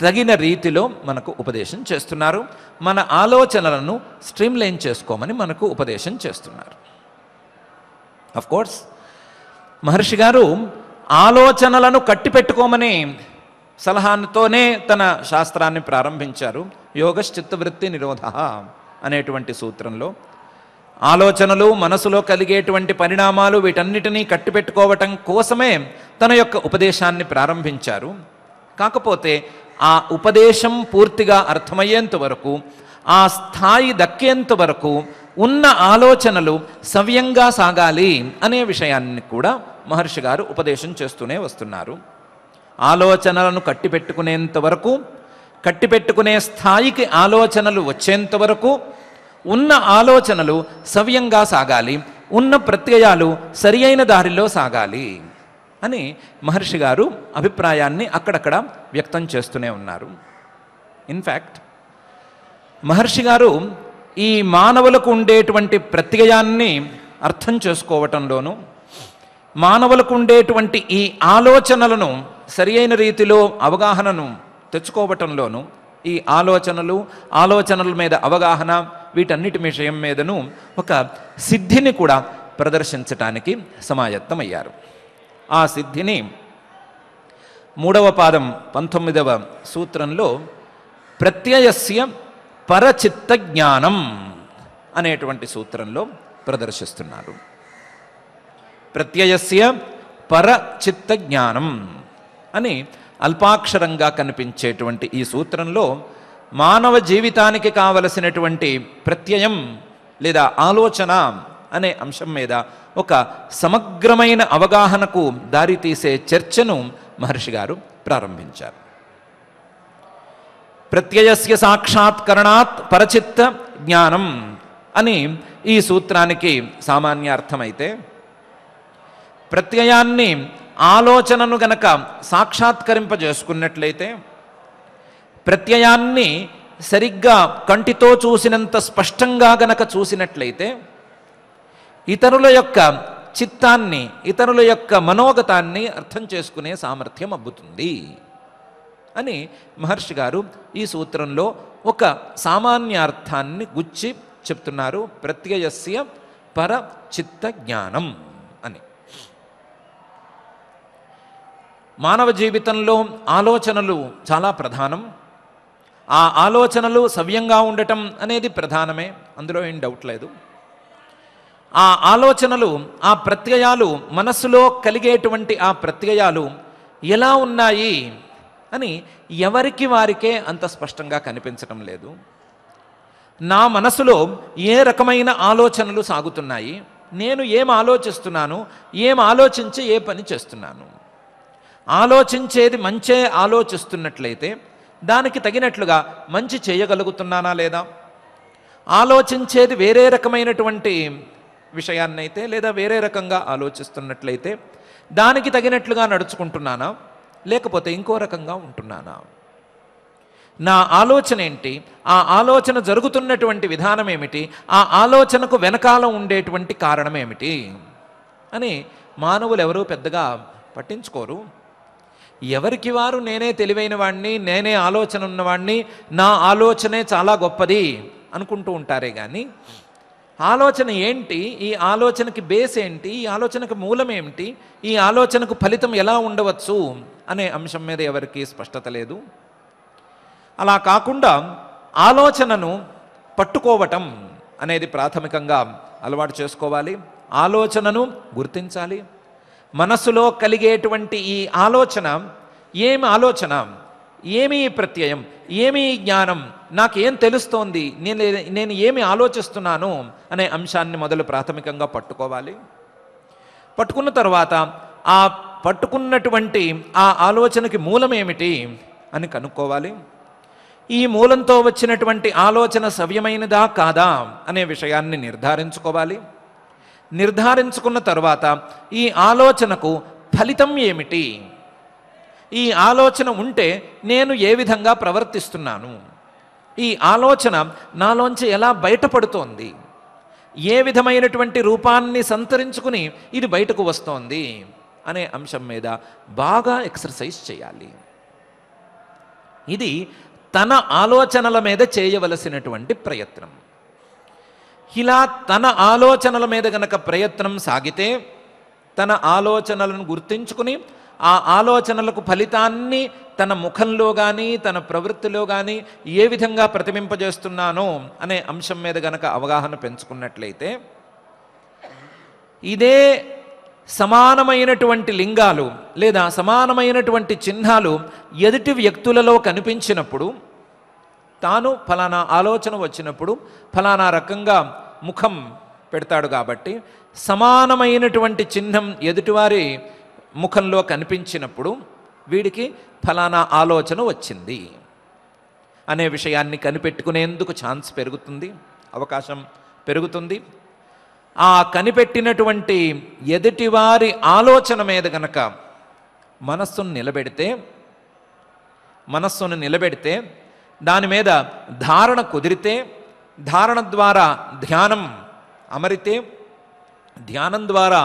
తగిన రీతిలో మనకు ఉపదేశం చేస్తున్నారు. మన ఆలోచనలను స్ట్రీమ్లైన్ చేసుకోమని మనకు ఉపదేశం చేస్తున్నారు. ఆఫ్ కోర్స్ మహర్షి గారు ఆలోచనలను కట్టిపెట్టుకోమని సలహాతోనే తన శాస్త్రాన్ని ప్రారంభించారు. యోగశ్చిత్తవృత్తి నిరోధ అనేటువంటి సూత్రంలో ఆలోచనలు, మనసులో కలిగేటువంటి పరిణామాలు, వీటన్నిటినీ కట్టిపెట్టుకోవటం కోసమే తన యొక్క ఉపదేశాన్ని ప్రారంభించారు. కాకపోతే ఆ ఉపదేశం పూర్తిగా అర్థమయ్యేంత వరకు, ఆ స్థాయి దక్కేంత వరకు ఉన్న ఆలోచనలు సవ్యంగా సాగాలి అనే విషయాన్ని కూడా మహర్షి గారు ఉపదేశం చేస్తూనే వస్తున్నారు. ఆలోచనలను కట్టిపెట్టుకునేంత వరకు, కట్టిపెట్టుకునే స్థాయికి ఆలోచనలు వచ్చేంత వరకు ఉన్న ఆలోచనలు సవ్యంగా సాగాలి, ఉన్న ప్రత్యయాలు సరి అయిన దారిలో సాగాలి అని మహర్షి గారు అభిప్రాయాన్ని అక్కడక్కడ వ్యక్తం చేస్తూనే ఉన్నారు. ఇన్ఫ్యాక్ట్ మహర్షి గారు ఈ మానవులకు ఉండేటువంటి ప్రత్యయాన్ని అర్థం చేసుకోవటంలోనూ, మానవులకు ఉండేటువంటి ఈ ఆలోచనలను సరి అయిన రీతిలో అవగాహనను తెచ్చుకోవటంలోనూ, ఈ ఆలోచనల మీద అవగాహన, వీటన్నిటి విషయం మీదను ఒక సిద్ధిని కూడా ప్రదర్శించటానికి సమాయత్తమయ్యారు. ఆ సిద్ధిని 3వ పాదం 19వ సూత్రంలో ప్రత్యయస్య పరచిత్త జ్ఞానం అనేటువంటి సూత్రంలో ప్రదర్శిస్తున్నారు. ప్రత్యయస్య పరచిత్త జ్ఞానం అని అల్పాక్షరంగా కనిపించేటువంటి ఈ సూత్రంలో మానవ జీవితానికి కావలసినటువంటి ప్రత్యయం లేదా ఆలోచన అనే అంశం మీద ఒక సమగ్రమైన అవగాహనకు దారితీసే చర్చను మహర్షి గారు ప్రారంభించారు. ప్రత్యయస్య సాక్షాత్కరణాత్ పరచిత్త జ్ఞానం అని ఈ సూత్రానికి సామాన్య అర్థమైతే, ప్రత్యయాన్ని, ఆలోచనను గనక సాక్షాత్కరింపజేసుకున్నట్లయితే, ప్రత్యయాన్ని సరిగ్గా కంటితో చూసినంత స్పష్టంగా గనక చూసినట్లయితే ఇతరుల యొక్క చిత్తాన్ని, ఇతరుల యొక్క మనోగతాన్ని అర్థం చేసుకునే సామర్థ్యం అబ్బుతుంది అని మహర్షి గారు ఈ సూత్రంలో ఒక సామాన్య అర్థాన్ని గుచ్చి చెప్తున్నారు. ప్రత్యయస్య పరచిత్త జ్ఞానం అని. మానవ జీవితంలో ఆలోచనలు చాలా ప్రధానం. ఆ ఆలోచనలు సవ్యంగా ఉండటం అనేది ప్రధానమే, అందులో ఏం డౌట్ లేదు. ఆ ఆలోచనలు, ఆ ప్రత్యయాలు, మనస్సులో కలిగేటువంటి ఆ ప్రత్యయాలు ఎలా ఉన్నాయి అని ఎవరికి వారికే అంత స్పష్టంగా కనిపించటం లేదు. నా మనసులో ఏ రకమైన ఆలోచనలు సాగుతున్నాయి, నేను ఏం ఆలోచిస్తున్నాను, ఏం ఆలోచించి ఏ పని చేస్తున్నాను. ఆలోచించేది మంచే ఆలోచిస్తున్నట్లయితే దానికి తగినట్లుగా మంచి చేయగలుగుతున్నానా లేదా, ఆలోచించేది వేరే రకమైనటువంటి విషయాన్నైతే లేదా వేరే రకంగా ఆలోచిస్తున్నట్లయితే దానికి తగినట్లుగా నడుచుకుంటున్నానా, లేకపోతే ఇంకో రకంగా ఉంటున్నానా, నా ఆలోచన ఏంటి, ఆ ఆలోచన జరుగుతున్నటువంటి విధానం ఏమిటి, ఆ ఆలోచనకు వెనకాల ఉండేటువంటి కారణం ఏమిటి అని మానవులు ఎవరూ పెద్దగా పట్టించుకోరు. ఎవరికి వారు నేనే తెలివైన వాడిని, నేనే ఆలోచన ఉన్నవాడిని, నా ఆలోచనే చాలా గొప్పది అనుకుంటూ ఉంటారే కానీ ఆలోచన ఏంటి, ఈ ఆలోచనకి బేస్ ఏంటి, ఈ ఆలోచనకు మూలం ఏమిటి, ఈ ఆలోచనకు ఫలితం ఎలా ఉండవచ్చు అనే అంశం మీద ఎవరికీ స్పష్టత లేదు. అలా కాకుండా ఆలోచనను పట్టుకోవటం అనేది ప్రాథమికంగా అలవాటు చేసుకోవాలి. ఆలోచనను గుర్తించాలి. మనస్సులో కలిగేటువంటి ఈ ఆలోచన ఏమి ఆలోచన, ఏమి ప్రత్యయం, ఏమి జ్ఞానం, నాకేం తెలుస్తోంది, నేను ఏమి ఆలోచిస్తున్నాను అనే అంశాన్ని మొదలు ప్రాథమికంగా పట్టుకోవాలి. పట్టుకున్న తర్వాత ఆ పట్టుకున్నటువంటి ఆ ఆలోచనకి మూలం ఏమిటి అని కనుక్కోవాలి. ఈ మూలంతో వచ్చినటువంటి ఆలోచన సవ్యమైనదా కాదా అనే విషయాన్ని నిర్ధారించుకోవాలి. నిర్ధారించుకున్న తర్వాత ఈ ఆలోచనకు ఫలితం ఏమిటి, ఈ ఆలోచన ఉంటే నేను ఏ విధంగా ప్రవర్తిస్తున్నాను, ఈ ఆలోచన నాలోంచి ఎలా బయటపడుతోంది, ఏ విధమైనటువంటి రూపాన్ని సంతరించుకుని ఇది బయటకు వస్తోంది అనే అంశం మీద బాగా ఎక్సర్సైజ్ చేయాలి. ఇది తన ఆలోచనల మీద చేయవలసినటువంటి ప్రయత్నం. ఇలా తన ఆలోచనల మీద గనక ప్రయత్నం సాగితే తన ఆలోచనలను గుర్తించుకుని ఆ ఆలోచనలకు ఫలితాన్ని తన ముఖంలో కానీ తన ప్రవృత్తిలో కానీ ఏ విధంగా ప్రతిబింపజేస్తున్నానో అనే అంశం మీద గనక అవగాహన పెంచుకున్నట్లయితే ఇదే సమానమైనటువంటి లింగాలు లేదా సమానమైనటువంటి చిహ్నాలు ఎదుటి వ్యక్తులలో కనిపించినప్పుడు తాను ఫలానా ఆలోచన వచ్చినప్పుడు ఫలానా రకంగా ముఖం పెడతాడు కాబట్టి సమానమైనటువంటి చిహ్నం ఎదుటివారి ముఖంలో కనిపించినప్పుడు వీడికి ఫలానా ఆలోచన వచ్చింది అనే విషయాన్ని కనిపెట్టుకునేందుకు ఛాన్స్ పెరుగుతుంది, అవకాశం పెరుగుతుంది. ఆ కనిపెట్టినటువంటి ఎదుటివారి ఆలోచన మీద గనక మనస్సును నిలబెడితే దాని మీద ధారణ కుదిరితే, ధారణ ద్వారా ధ్యానం అమరితే, ధ్యానం ద్వారా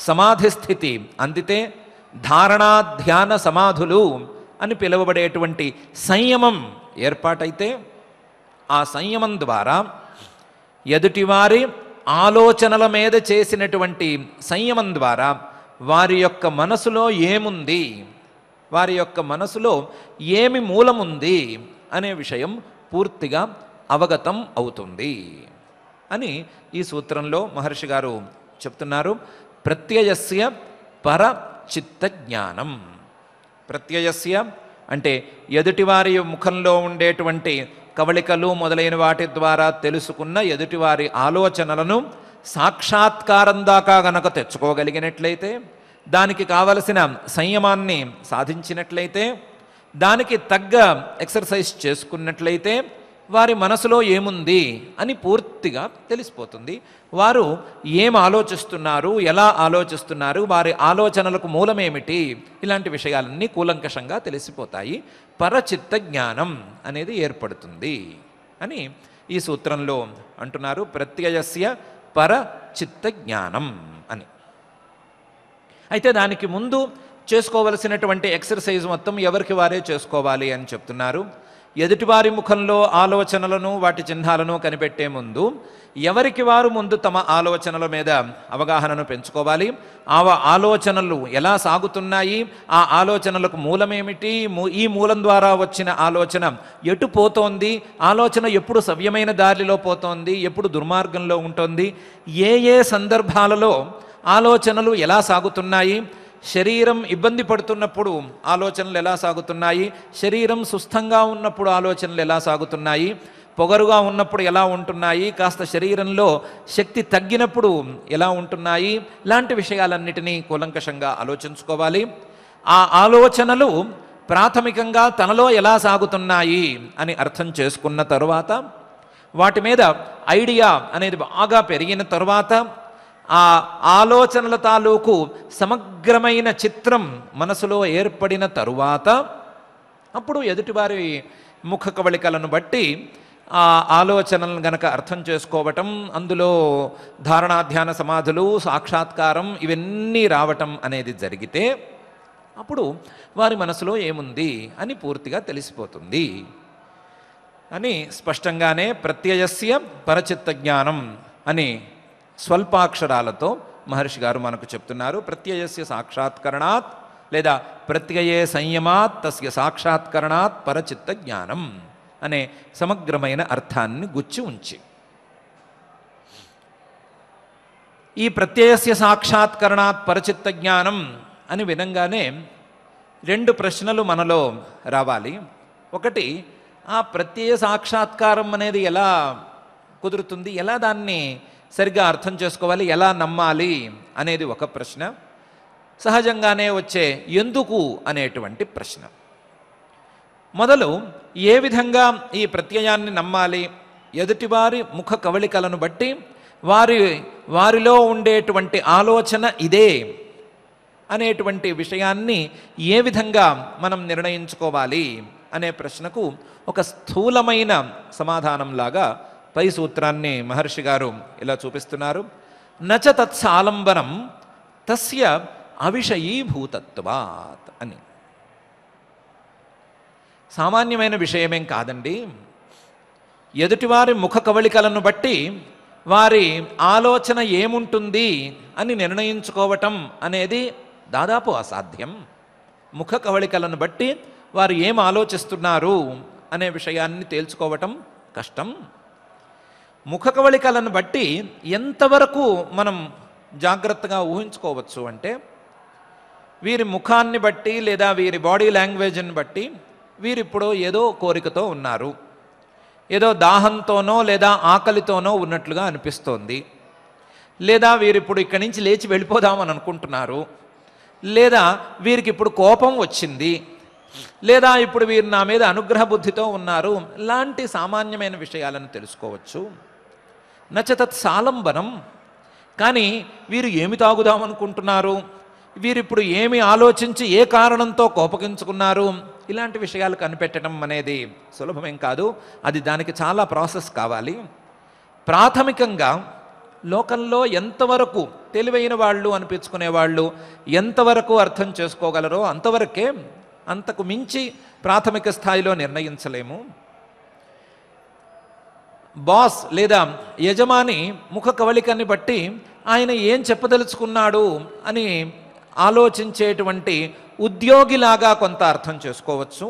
సమాధి స్థితి అందితే, ధారణా ధ్యాన సమాధులు అని పిలువబడేటువంటి సంయమం ఏర్పాటైతే ఆ సంయమం ద్వారా ఎదుటివారి ఆలోచనల మీద చేసినటువంటి సంయమం ద్వారా వారి యొక్క మనసులో ఏముంది, వారి యొక్క మనసులో ఏమి మూలముంది అనే విషయం పూర్తిగా అవగతం అవుతుంది అని ఈ సూత్రంలో మహర్షి గారు చెప్తున్నారు. ప్రత్యయస్య పరచిత్త జ్ఞానం. ప్రత్యయస్య అంటే ఎదుటివారి ముఖంలో ఉండేటువంటి కవళికలు మొదలైన వాటి ద్వారా తెలుసుకున్న ఎదుటివారి ఆలోచనలను సాక్షాత్కారం దాకా గనక తెచ్చుకోగలిగినట్లయితే, దానికి కావలసిన సంయమాన్ని సాధించినట్లయితే, దానికి తగ్గ ఎక్సర్సైజ్ చేసుకున్నట్లయితే వారి మనసులో ఏముంది అని పూర్తిగా తెలిసిపోతుంది. వారు ఏం ఆలోచిస్తున్నారు, ఎలా ఆలోచిస్తున్నారు, వారి ఆలోచనలకు మూలమేమిటి, ఇలాంటి విషయాలన్నీ కూలంకషంగా తెలిసిపోతాయి. పరచిత్త జ్ఞానం అనేది ఏర్పడుతుంది అని ఈ సూత్రంలో అంటున్నారు. ప్రత్యయస్య పరచిత్త జ్ఞానం అని. అయితే దానికి ముందు చేసుకోవలసినటువంటి ఎక్సర్సైజ్ మొత్తం ఎవరికి వారే చేసుకోవాలి అని చెప్తున్నారు. ఎదుటివారి ముఖంలో ఆలోచనలను వాటి చిహ్నాలను కనిపెట్టే ముందు ఎవరికి వారు ముందు తమ ఆలోచనల మీద అవగాహనను పెంచుకోవాలి. ఆ ఆలోచనలు ఎలా సాగుతున్నాయి, ఆ ఆలోచనలకు మూలమేమిటి, ఈ మూలం ద్వారా వచ్చిన ఆలోచన ఎటు పోతోంది, ఆలోచన ఎప్పుడు సవ్యమైన దారిలో పోతోంది, ఎప్పుడు దుర్మార్గంలో ఉంటుంది, ఏ ఏ సందర్భాలలో ఆలోచనలు ఎలా సాగుతున్నాయి, శరీరం ఇబ్బంది పడుతున్నప్పుడు ఆలోచనలు ఎలా సాగుతున్నాయి, శరీరం సుస్థంగా ఉన్నప్పుడు ఆలోచనలు ఎలా సాగుతున్నాయి, పొగరుగా ఉన్నప్పుడు ఎలా ఉంటున్నాయి, కాస్త శరీరంలో శక్తి తగ్గినప్పుడు ఎలా ఉంటున్నాయి, లాంటి విషయాలన్నిటినీ కూలంకషంగా ఆలోచించుకోవాలి. ఆ ఆలోచనలు ప్రాథమికంగా తనలో ఎలా సాగుతున్నాయి అని అర్థం చేసుకున్న తరువాత, వాటి మీద ఐడియా అనేది బాగా పెరిగిన తరువాత, ఆ ఆలోచనల తాలూకు సమగ్రమైన చిత్రం మనసులో ఏర్పడిన తరువాత అప్పుడు ఎదుటివారి ముఖ కవళికలను బట్టి ఆ ఆలోచనలను గనక అర్థం చేసుకోవటం, అందులో ధారణాధ్యాన సమాధులు, సాక్షాత్కారం ఇవన్నీ రావటం అనేది జరిగితే అప్పుడు వారి మనసులో ఏముంది అని పూర్తిగా తెలిసిపోతుంది అని స్పష్టంగానే ప్రత్యయస్య పరచిత్త జ్ఞానం అని స్వల్పాక్షరాలతో మహర్షి గారు మనకు చెప్తున్నారు. ప్రత్యయస్య సాక్షాత్కరణాత్ లేదా ప్రత్యయే సంయమాత్ తస్య సాక్షాత్కరణాత్ పరచిత్త జ్ఞానం అనే సమగ్రమైన అర్థాన్ని గుచ్చి ఉంచి, ఈ ప్రత్యయస్య సాక్షాత్కరణాత్ పరచిత్త జ్ఞానం అని వినంగానే రెండు ప్రశ్నలు మనలో రావాలి. ఒకటి, ఆ ప్రత్యయ సాక్షాత్కారం అనేది ఎలా కుదురుతుంది, ఎలా దాన్ని సరిగ్గా అర్థం చేసుకోవాలి, ఎలా నమ్మాలి అనేది ఒక ప్రశ్న. సహజంగానే వచ్చే ఎందుకు అనేటువంటి ప్రశ్న. మొదలు ఏ విధంగా ఈ ప్రత్యయాన్ని నమ్మాలి, ఎదుటివారి ముఖ కవళికలను బట్టి వారిలో ఉండేటువంటి ఆలోచన ఇదే అనేటువంటి విషయాన్ని ఏ విధంగా మనం నిర్ణయించుకోవాలి అనే ప్రశ్నకు ఒక స్థూలమైన సమాధానంలాగా పై సూత్రాన్ని మహర్షి గారు ఇలా చూపిస్తున్నారు. నచ తత్సాలంబనం తస్య అవిషయీభూతత్వాత్ అని. సామాన్యమైన విషయమేం కాదండి. ఎదుటివారి ముఖ కవళికలను బట్టి వారి ఆలోచన ఏముంటుంది అని నిర్ణయించుకోవటం అనేది దాదాపు అసాధ్యం. ముఖ కవళికలను బట్టి వారు ఏం ఆలోచిస్తున్నారు అనే విషయాన్ని తేల్చుకోవటం కష్టం. ముఖ కవళికలను బట్టి ఎంతవరకు మనం జాగ్రత్తగా ఊహించుకోవచ్చు అంటే, వీరి ముఖాన్ని బట్టి లేదా వీరి బాడీ లాంగ్వేజ్ని బట్టి వీరిప్పుడు ఏదో కోరికతో ఉన్నారు, ఏదో దాహంతోనో లేదా ఆకలితోనో ఉన్నట్లుగా అనిపిస్తోంది, లేదా వీరిప్పుడు ఇక్కడి నుంచి లేచి వెళ్ళిపోదామని అనుకుంటున్నారు, లేదా వీరికి ఇప్పుడు కోపం వచ్చింది, లేదా ఇప్పుడు వీరు నా మీద అనుగ్రహ బుద్ధితో ఉన్నారు, లాంటి సామాన్యమైన విషయాలను తెలుసుకోవచ్చు. నచతత్ సాలంబనం. కానీ వీరు ఏమి తాగుదామనుకుంటున్నారు, వీరిప్పుడు ఏమి ఆలోచించి ఏ కారణంతో కోపగించుకున్నారు, ఇలాంటి విషయాలు కనిపెట్టడం అనేది సులభమేం కాదు. అది దానికి చాలా ప్రాసెస్ కావాలి. ప్రాథమికంగా లోకంలో ఎంతవరకు తెలివైన వాళ్ళు అనిపించుకునే వాళ్ళు ఎంతవరకు అర్థం చేసుకోగలరో అంతవరకే, అంతకు మించి ప్రాథమిక స్థాయిలో నిర్ణయించలేము. బాస్ లేదా యజమాని ముఖ కవళికని బట్టి ఆయన ఏం చెప్పదలుచుకున్నాడు అని ఆలోచించేటువంటి ఉద్యోగిలాగా కొంత అర్థం చేసుకోవచ్చు.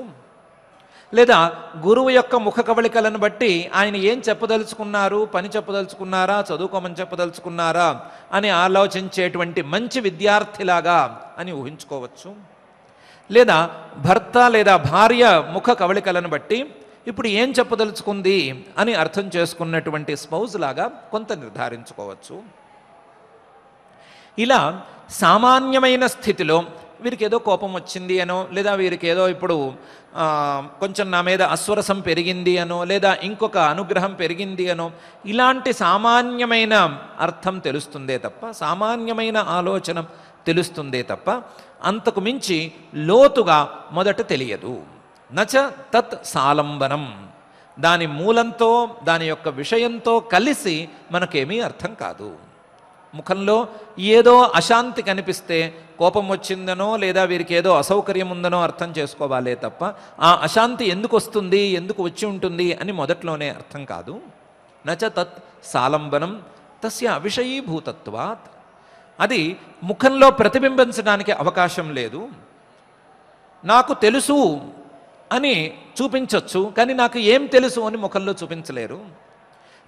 లేదా గురువు యొక్క ముఖ కవళికలను బట్టి ఆయన ఏం చెప్పదలుచుకున్నారు, పని చెప్పదలుచుకున్నారా, చదువుకోమని చెప్పదలుచుకున్నారా అని ఆలోచించేటువంటి మంచి విద్యార్థిలాగా అని ఊహించుకోవచ్చు. లేదా భర్త లేదా భార్య ముఖ కవళికలను బట్టి ఇప్పుడు ఏం చెప్పదలుచుకుంది అని అర్థం చేసుకున్నటువంటి స్పౌజ్ లాగా కొంత నిర్ధారించుకోవచ్చు. ఇలా సామాన్యమైన స్థితిలో వీరికి ఏదో కోపం వచ్చింది అనో, లేదా వీరికి ఏదో ఇప్పుడు కొంచెం నా మీద అస్వరసం పెరిగింది అనో, లేదా ఇంకొక అనుగ్రహం పెరిగింది అనో, ఇలాంటి సామాన్యమైన అర్థం తెలుస్తుందే తప్ప, సామాన్యమైన ఆలోచన తెలుస్తుందే తప్ప అంతకు మించి లోతుగా మొదట తెలియదు. నచ తత్ సాలంబనం, దాని మూలంతో దాని యొక్క విషయంతో కలిసి మనకేమీ అర్థం కాదు. ముఖంలో ఏదో అశాంతి కనిపిస్తే కోపం వచ్చిందనో లేదా వీరికి ఏదో అసౌకర్యం ఉందనో అర్థం చేసుకోవాలే తప్ప ఆ అశాంతి ఎందుకు వస్తుంది, ఎందుకు వచ్చి ఉంటుంది అని మొదట్లోనే అర్థం కాదు. నచ తత్ సాలంబనం తస్య అవిషయీభూతత్వాత్, అది ముఖంలో ప్రతిబింబించడానికి అవకాశం లేదు. నాకు తెలుసు అని చూపించవచ్చు, కానీ నాకు ఏం తెలుసు అని ముఖంలో చూపించలేరు.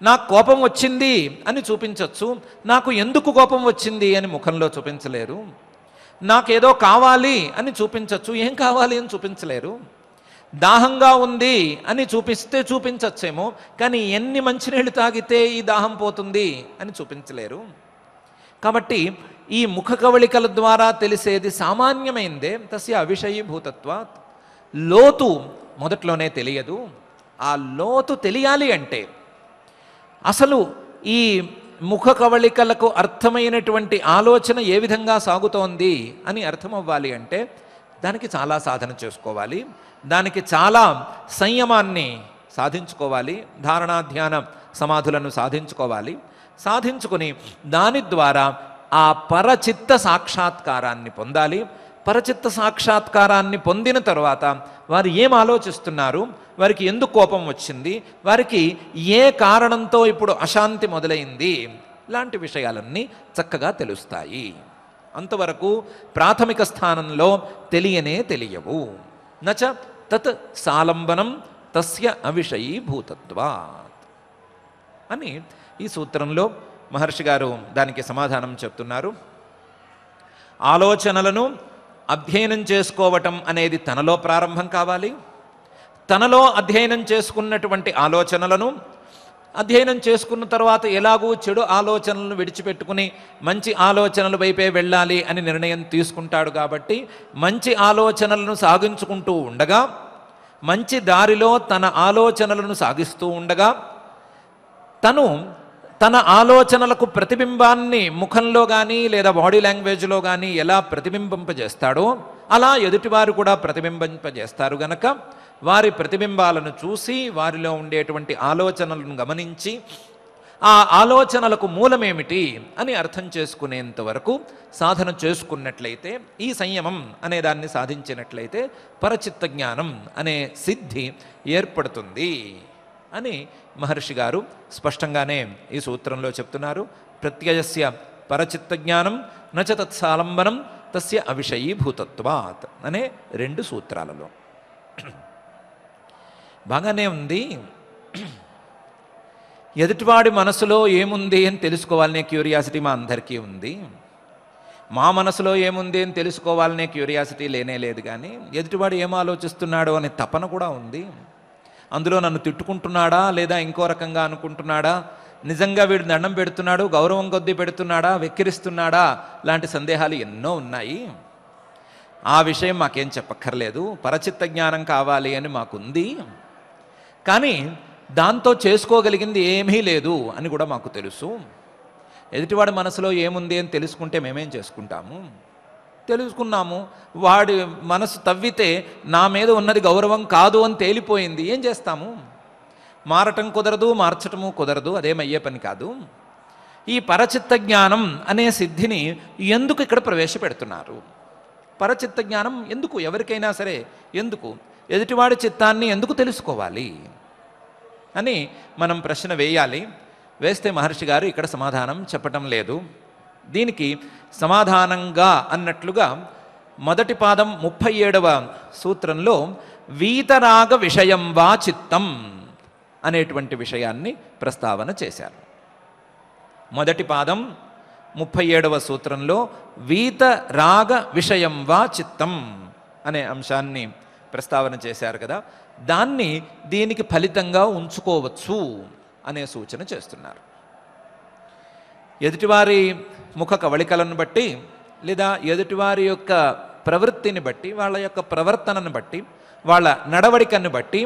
నాకు కోపం వచ్చింది అని చూపించవచ్చు, నాకు ఎందుకు కోపం వచ్చింది అని ముఖంలో చూపించలేరు. నాకేదో కావాలి అని చూపించవచ్చు, ఏం కావాలి అని చూపించలేరు. దాహంగా ఉంది అని చూపించచ్చేమో, కానీ ఎన్ని మంచినీళ్ళు తాగితే ఈ దాహం పోతుంది అని చూపించలేరు. కాబట్టి ఈ ముఖ కవళికల ద్వారా తెలిసేది సామాన్యమైందే. తస్య అవిషయీభూతత్వాత్, లోతు మొదట్లోనే తెలియదు. ఆ లోతు తెలియాలి అంటే అసలు ఈ ముఖ కవళికలకు అర్థమైనటువంటి ఆలోచన ఏ విధంగా సాగుతోంది అని అర్థం అవ్వాలి అంటే దానికి చాలా సాధన చేసుకోవాలి, దానికి చాలా సంయమాన్ని సాధించుకోవాలి, ధారణా ధ్యాన సమాధులను సాధించుకోవాలి. సాధించుకొని దాని ద్వారా ఆ పరచిత్త సాక్షాత్కారాన్ని పొందాలి. పరచిత్త సాక్షాత్కారాన్ని పొందిన తర్వాత వారు ఏం ఆలోచిస్తున్నారు, వారికి ఎందుకు కోపం వచ్చింది, వారికి ఏ కారణంతో ఇప్పుడు అశాంతి మొదలైంది, ఇలాంటి విషయాలన్నీ చక్కగా తెలుస్తాయి. అంతవరకు ప్రాథమిక స్థానంలో తెలియవు. నచ తత్ సాలంబనం తస్య అవిషయీభూతత్వాత్ అని ఈ సూత్రంలో మహర్షి గారు దానికి సమాధానం చెప్తున్నారు. ఆలోచనలను అధ్యయనం చేసుకోవటం అనేది తనలో ప్రారంభం కావాలి. తనలో అధ్యయనం చేసుకున్నటువంటి ఆలోచనలను అధ్యయనం చేసుకున్న తర్వాత ఎలాగూ చెడు ఆలోచనలను విడిచిపెట్టుకుని మంచి ఆలోచనల వైపే వెళ్ళాలి అని నిర్ణయం తీసుకుంటాడు. కాబట్టి మంచి ఆలోచనలను సాగించుకుంటూ ఉండగా, మంచి దారిలో తన ఆలోచనలను సాగిస్తూ ఉండగా, తన ఆలోచనలకు ప్రతిబింబాన్ని ముఖంలో కానీ లేదా బాడీ లాంగ్వేజ్లో కానీ ఎలా ప్రతిబింబింపజేస్తాడో అలా ఎదుటివారు కూడా ప్రతిబింబింపజేస్తారు గనక వారి ప్రతిబింబాలను చూసి వారిలో ఉండేటువంటి ఆలోచనలను గమనించి ఆ ఆలోచనలకు మూలమేమిటి అని అర్థం చేసుకునేంత వరకు సాధన చేసుకున్నట్లయితే, ఈ సంయమం అనే దాన్ని సాధించినట్లయితే పరచిత్త జ్ఞానం అనే సిద్ధి ఏర్పడుతుంది అని మహర్షి గారు స్పష్టంగానే ఈ సూత్రంలో చెప్తున్నారు. ప్రత్యయస్య పరచిత్త జ్ఞానం నచ తత్సాలంబనం తస్య అవిషయీభూతత్వాత్ అనే 2 సూత్రాలలో. బాగానే ఉంది. ఎదుటివాడి మనసులో ఏముంది అని తెలుసుకోవాలనే క్యూరియాసిటీ మా అందరికీ ఉంది. మా మనసులో ఏముంది అని తెలుసుకోవాలనే క్యూరియాసిటీ లేనే లేదు, కానీ ఎదుటివాడు ఏం ఆలోచిస్తున్నాడో అనే తపన కూడా ఉంది. అందులో నన్ను తిట్టుకుంటున్నాడా లేదా ఇంకో రకంగా అనుకుంటున్నాడా, నిజంగా వీడు దండం పెడుతున్నాడు, గౌరవం కొద్దీ పెడుతున్నాడా, వెక్కిరిస్తున్నాడా, లాంటి సందేహాలు ఎన్నో ఉన్నాయి. ఆ విషయం మాకేం చెప్పక్కర్లేదు. పరచిత్త జ్ఞానం కావాలి అని మాకుంది, కానీ దాంతో చేసుకోగలిగింది ఏమీ లేదు అని కూడా మాకు తెలుసు. ఎదుటివాడి మనసులో ఏముంది అని తెలుసుకుంటే మేమేం చేసుకుంటాము? తెలుసుకున్నాము, వాడి మనసు తవ్వితే నా మీద ఉన్నది గౌరవం కాదు అని తేలిపోయింది, ఏం చేస్తాము? మారటం కుదరదు, మార్చటము కుదరదు, అదేమయ్యే పని కాదు. ఈ పరచిత్త జ్ఞానం అనే సిద్ధిని ఎందుకు ఇక్కడ ప్రవేశపెడుతున్నారు? పరచిత్త జ్ఞానం ఎందుకు? ఎవరికైనా సరే ఎందుకు? ఎదుటివాడి చిత్తాన్ని ఎందుకు తెలుసుకోవాలి అని మనం ప్రశ్న వేయాలి. వేస్తే మహర్షి గారు ఇక్కడ సమాధానం చెప్పటం లేదు. దీనికి సమాధానంగా అన్నట్లుగా మొదటి పాదం 37వ సూత్రంలో వీతరాగ విషయం వా చిత్తం అనేటువంటి విషయాన్ని ప్రస్తావన చేశారు. మొదటి పాదం 37వ సూత్రంలో వీతరాగ విషయం వా చిత్తం అనే అంశాన్ని ప్రస్తావన చేశారు కదా, దాన్ని దీనికి ఫలితంగా ఉంచుకోవచ్చు అనే సూచన చేస్తున్నారు. ఎదుటివారి ముఖ కవళికలను బట్టి లేదా ఎదుటివారి యొక్క ప్రవృత్తిని బట్టి, వాళ్ళ యొక్క ప్రవర్తనను బట్టి, వాళ్ళ నడవడికను బట్టి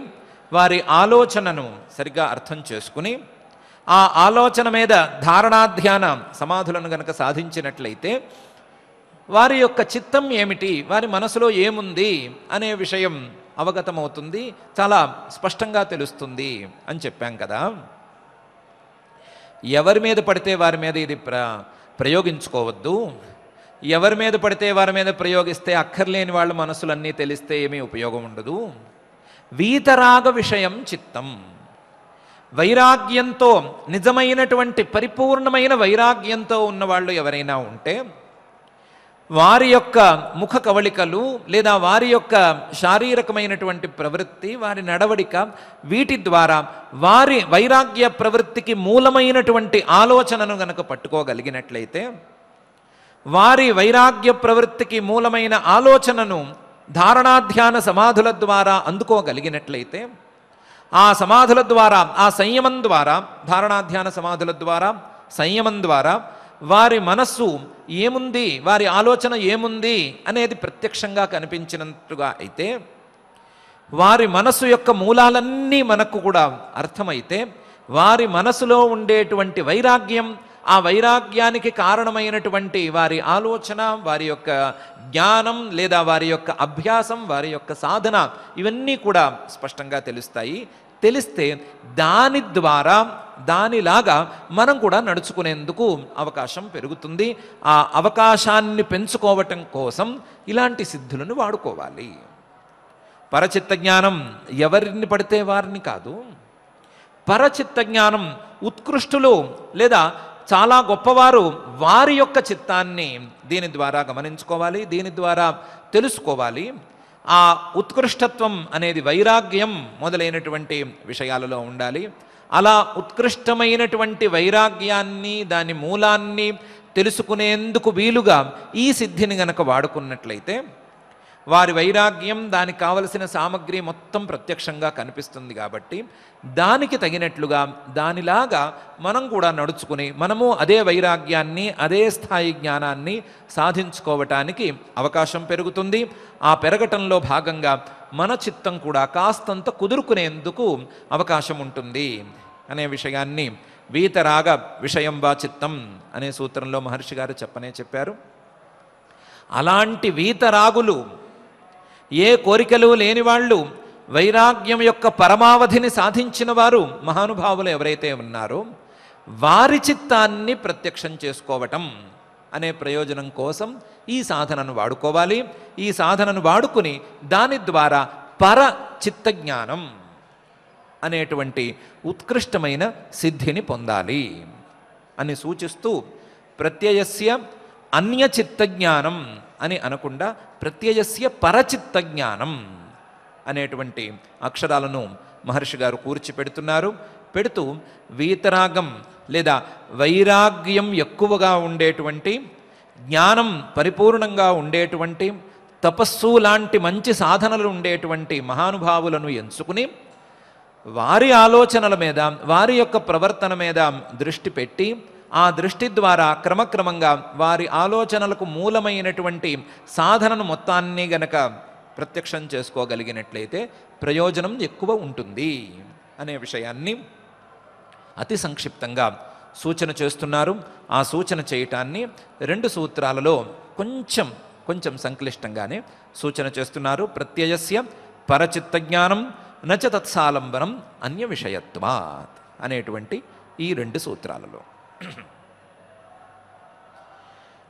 వారి ఆలోచనను సరిగ్గా అర్థం చేసుకుని ఆ ఆలోచన మీద ధారణాధ్యాన సమాధులను గనక సాధించినట్లయితే వారి యొక్క చిత్తం ఏమిటి, వారి మనసులో ఏముంది అనే విషయం అవగతమవుతుంది, చాలా స్పష్టంగా తెలుస్తుంది అని చెప్పాం కదా. ఎవరి మీద పడితే వారి మీద ఇది ప్రయోగించుకోవద్దు. ఎవరి మీద పడితే వారి మీద ప్రయోగిస్తే అక్కర్లేని వాళ్ళ మనసులన్నీ తెలిస్తే ఏమీ ఉపయోగం ఉండదు. వీతరాగ విషయం చిత్తం, వైరాగ్యంతో నిజమైనటువంటి పరిపూర్ణమైన వైరాగ్యంతో ఉన్నవాళ్ళు ఎవరైనా ఉంటే వారి యొక్క ముఖ కవళికలు లేదా వారి యొక్క శారీరకమైనటువంటి ప్రవృత్తి, వారి నడవడిక, వీటి ద్వారా వారి వైరాగ్య ప్రవృత్తికి మూలమైనటువంటి ఆలోచనను గనక పట్టుకోగలిగినట్లయితే, వారి వైరాగ్య ప్రవృత్తికి మూలమైన ఆలోచనను ధారణాధ్యాన సమాధుల ద్వారా అందుకోగలిగినట్లయితే, ఆ సమాధుల ద్వారా, ఆ సంయమం ద్వారా, ధారణాధ్యాన సమాధుల ద్వారా, సంయమం ద్వారా వారి మనస్సు ఏముంది, వారి ఆలోచన ఏముంది అనేది ప్రత్యక్షంగా కనిపించినట్టుగా అయితే, వారి మనస్సు యొక్క మూలాలన్నీ మనకు కూడా అర్థమైతే, వారి మనసులో ఉండేటువంటి వైరాగ్యం, ఆ వైరాగ్యానికి కారణమైనటువంటి వారి ఆలోచన, వారి యొక్క జ్ఞానం లేదా వారి యొక్క అభ్యాసం, వారి యొక్క సాధన, ఇవన్నీ కూడా స్పష్టంగా తెలుస్తాయి. తెలిస్తే దాని ద్వారా, దానిలాగా మనం కూడా నడుచుకునేందుకు అవకాశం పెరుగుతుంది. ఆ అవకాశాన్ని పెంచుకోవటం కోసం ఇలాంటి సిద్ధులను వాడుకోవాలి. పరచిత్త జ్ఞానం ఎవరిని పడితే వారిని కాదు. పరచిత్త జ్ఞానం ఉత్కృష్టులు లేదా చాలా గొప్పవారు వారి యొక్క చిత్తాన్ని దీని ద్వారా గమనించుకోవాలి, దీని ద్వారా తెలుసుకోవాలి. ఆ ఉత్కృష్టత్వం అనేది వైరాగ్యం మొదలైనటువంటి విషయాలలో ఉండాలి. అలా ఉత్కృష్టమైనటువంటి వైరాగ్యాన్ని, దాని మూలాన్ని తెలుసుకునేందుకు వీలుగా ఈ సిద్ధిని గనక వాడుకున్నట్లయితే వారి వైరాగ్యం, దానికి కావలసిన సామగ్రి మొత్తం ప్రత్యక్షంగా కనిపిస్తుంది. కాబట్టి దానికి తగినట్లుగా, దానిలాగా మనం కూడా నడుచుకుని మనము అదే వైరాగ్యాన్ని, అదే స్థాయి జ్ఞానాన్ని సాధించుకోవటానికి అవకాశం పెరుగుతుంది. ఆ పెరగటంలో భాగంగా మన చిత్తం కూడా కాస్తంత కుదురుకునేందుకు అవకాశం ఉంటుంది అనే విషయాన్ని వీతరాగ విషయం వా చిత్తం అనే సూత్రంలో మహర్షి గారు చెప్పారు. అలాంటి వీతరాగులు, ఏ కోరికలు లేని వాళ్ళు, వైరాగ్యం యొక్క పరమావధిని సాధించిన వారు, మహానుభావులు ఎవరైతే ఉన్నారో వారి చిత్తాన్ని ప్రత్యక్షం చేసుకోవటం అనే ప్రయోజనం కోసం ఈ సాధనను వాడుకోవాలి. ఈ సాధనను వాడుకుని దాని ద్వారా పర చిత్తజ్ఞానం అనేటువంటి ఉత్కృష్టమైన సిద్ధిని పొందాలి అని సూచిస్తూ, ప్రత్యయస్య అన్యచిత్తజ్ఞానం అని అనకుండా ప్రత్యయస్య పరచిత్తజ్ఞానం అనేటువంటి అక్షరాలను మహర్షి గారు కూర్చి పెడుతూ వీతరాగం లేదా వైరాగ్యం ఎక్కువగా ఉండేటువంటి, జ్ఞానం పరిపూర్ణంగా ఉండేటువంటి, తపస్సు లాంటి మంచి సాధనలు ఉండేటువంటి మహానుభావులను ఎంచుకుని వారి ఆలోచనల మీద, వారి యొక్క ప్రవర్తన మీద దృష్టి పెట్టి, ఆ దృష్టి ద్వారా క్రమక్రమంగా వారి ఆలోచనలకు మూలమైనటువంటి సాధనను మొత్తాన్ని గనక ప్రత్యక్షం చేసుకోగలిగినట్లయితే ప్రయోజనం ఎక్కువ ఉంటుంది అనే విషయాన్ని అతి సంక్షిప్తంగా సూచన చేస్తున్నారు. ఆ సూచన చేయటాన్ని 2 సూత్రాలలో కొంచెం సంక్లిష్టంగానే సూచన చేస్తున్నారు. ప్రత్యయస్య పరచిత్తజ్ఞానం నచ తత్సాలంబనం అన్య విషయత్వాత్ అనేటువంటి ఈ 2 సూత్రాలలో.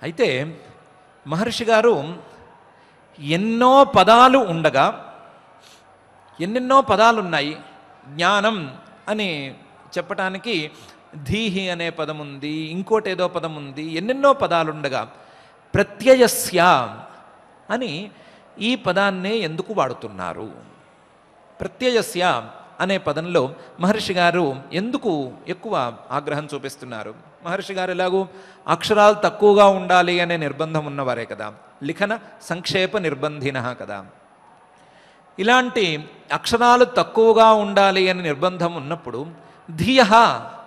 అయితే మహర్షి గారు ఎన్నో పదాలు ఉండగా, ఎన్నెన్నో పదాలున్నాయి జ్ఞానం అని చెప్పటానికి, ధీహి అనే పదం ఉంది, ఇంకోటి ఏదో పదం ఉంది, ఎన్నెన్నో పదాలుండగా ప్రత్యయస్య అని ఈ పదాన్నే ఎందుకు వాడుతున్నారు? ప్రత్యయస్య అనే పదంలో మహర్షి గారు ఎందుకు ఎక్కువ ఆగ్రహం చూపిస్తున్నారు? మహర్షి గారు ఎలాగూ అక్షరాలు తక్కువగా ఉండాలి అనే నిర్బంధం ఉన్నవారే కదా, లిఖన సంక్షేప నిర్బంధిన కదా. ఇలాంటి అక్షరాలు తక్కువగా ఉండాలి అని నిర్బంధం ఉన్నప్పుడు ధియ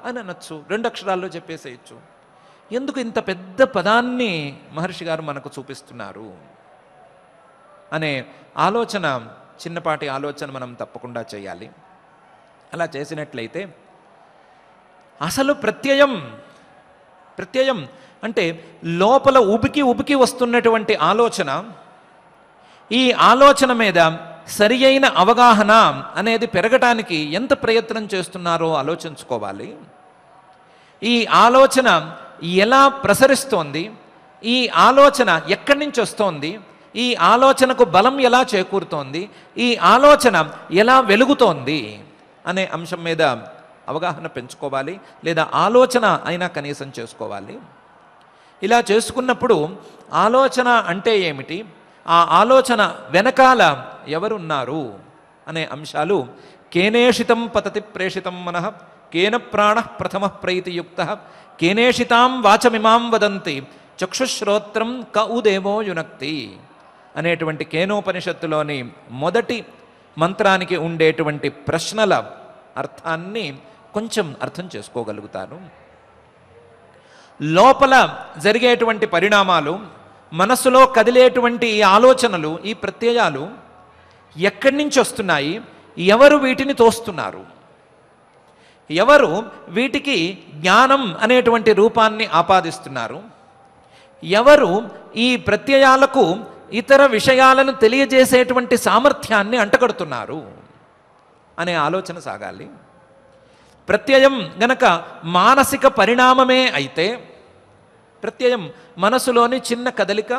అని అనొచ్చు, 2 అక్షరాల్లో చెప్పేసేయచ్చు. ఎందుకు ఇంత పెద్ద పదాన్ని మహర్షి గారు మనకు చూపిస్తున్నారు అనే ఆలోచన, చిన్నపాటి ఆలోచన మనం తప్పకుండా చేయాలి. అలా చేసినట్లయితే అసలు ప్రత్యయం అంటే లోపల ఉబికి వస్తున్నటువంటి ఆలోచన, ఈ ఆలోచన మీద సరి అయిన అవగాహన అనేది పెరగటానికి ఎంత ప్రయత్నం చేస్తున్నారో ఆలోచించుకోవాలి. ఈ ఆలోచన ఎలా ప్రసరిస్తోంది, ఈ ఆలోచన ఎక్కడి నుంచి వస్తోంది, ఈ ఆలోచనకు బలం ఎలా చేకూరుతోంది, ఈ ఆలోచన ఎలా వెలుగుతోంది అనే అంశం మీద అవగాహన పెంచుకోవాలి, లేదా ఆలోచన అయినా కనీసం చేసుకోవాలి. ఇలా చేసుకున్నప్పుడు ఆలోచన అంటే ఏమిటి, ఆ ఆలోచన వెనకాల ఎవరున్నారు అనే అంశాలు కేనేషితం పతతి ప్రేషితం మనః కేన ప్రాణ ప్రథమ ప్రైతియుక్త కేనేషితాం వాచమిమాం వదంతి చక్షుశ్రోత్రం క ఉదేవో యునక్తి అనేటువంటి కేనోపనిషత్తులోని మొదటి మంత్రానికి ఉండేటువంటి ప్రశ్నల అర్థాన్ని కొంచెం అర్థం చేసుకోగలుగుతాను. లోపల జరిగేటువంటి పరిణామాలు, మనసులో కదిలేటువంటి ఈ ఆలోచనలు, ఈ ప్రత్యయాలు ఎక్కడి నుంచి వస్తున్నాయి, ఎవరు వీటిని తోస్తున్నారు, ఎవరు వీటికి జ్ఞానం అనేటువంటి రూపాన్ని ఆపాదిస్తున్నారు, ఎవరు ఈ ప్రత్యయాలకు ఇతర విషయాలను తెలియజేసేటువంటి సామర్థ్యాన్ని అంటగడుతున్నారు అనే ఆలోచన సాగాలి. ప్రత్యయం గనక మానసిక పరిణామమే అయితే, ప్రత్యయం మనసులోని చిన్న కదలిక,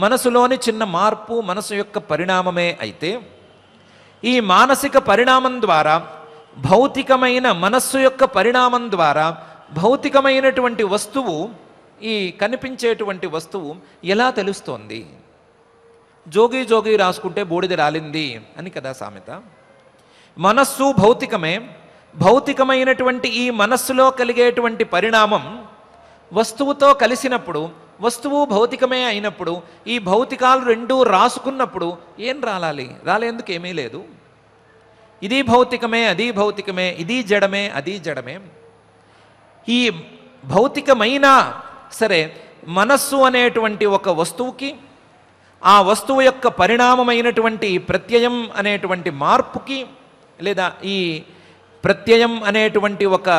మనసులోని చిన్న మార్పు, మనసు యొక్క పరిణామమే అయితే, ఈ మానసిక పరిణామం ద్వారా, భౌతికమైన మనస్సు యొక్క పరిణామం ద్వారా భౌతికమైనటువంటి వస్తువు, ఈ కనిపించేటువంటి వస్తువు ఎలా తెలుస్తోంది? జోగి జోగి రాసుకుంటే బూడిద రాలింది అని కదా సామెత. మనస్సు భౌతికమే, భౌతికమైనటువంటి ఈ మనస్సులో కలిగేటువంటి పరిణామం వస్తువుతో కలిసినప్పుడు, వస్తువు భౌతికమే అయినప్పుడు, ఈ భౌతికాలు రెండూ రాసుకున్నప్పుడు ఏం రాలాలి? రాలేందుకు ఏమీ లేదు. ఇది భౌతికమే, అది భౌతికమే, ఇది జడమే, అది జడమే. ఈ భౌతికమైన సరే మనస్సు అనేటువంటి ఒక వస్తువుకి, ఆ వస్తువు యొక్క పరిణామమైనటువంటి ప్రత్యయం అనేటువంటి మార్పుకి, లేదా ఈ ప్రత్యయం అనేటువంటి ఒక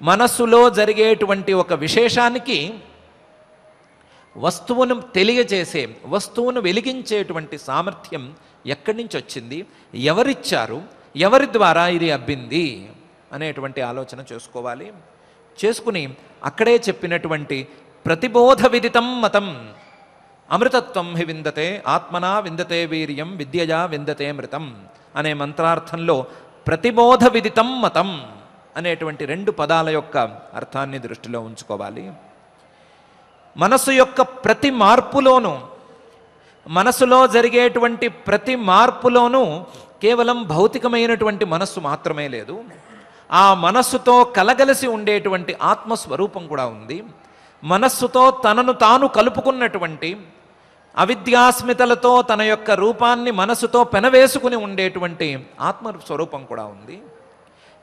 మనస్సులో జరిగేటువంటి ఒక విశేషానికి వస్తువును తెలియజేసే, వస్తువును వెలిగించేటువంటి సామర్థ్యం ఎక్కడి నుంచి వచ్చింది, ఎవరిచ్చారు, ఎవరి ద్వారా ఇది అబ్బింది అనేటువంటి ఆలోచన చేసుకోవాలి. చేసుకుని అక్కడే చెప్పినటువంటి ప్రతిబోధ విదితం మతం అమృతత్వం హి విందతే ఆత్మనా విందతే వీర్యం విద్యయా విందతే మృతం అనే మంత్రార్థంలో ప్రతిబోధ విదితం మతం అనేటువంటి రెండు పదాల యొక్క అర్థాన్ని దృష్టిలో ఉంచుకోవాలి. మనసు యొక్క ప్రతి మార్పులోనూ, మనసులో జరిగేటువంటి ప్రతి మార్పులోనూ కేవలం భౌతికమైనటువంటి మనస్సు మాత్రమే లేదు, ఆ మనస్సుతో కలగలిసి ఉండేటువంటి ఆత్మస్వరూపం కూడా ఉంది. మనస్సుతో తనను తాను కలుపుకున్నటువంటి, అవిద్యాస్మితలతో తన యొక్క రూపాన్ని మనసుతో పెనవేసుకుని ఉండేటువంటి ఆత్మస్వరూపం కూడా ఉంది.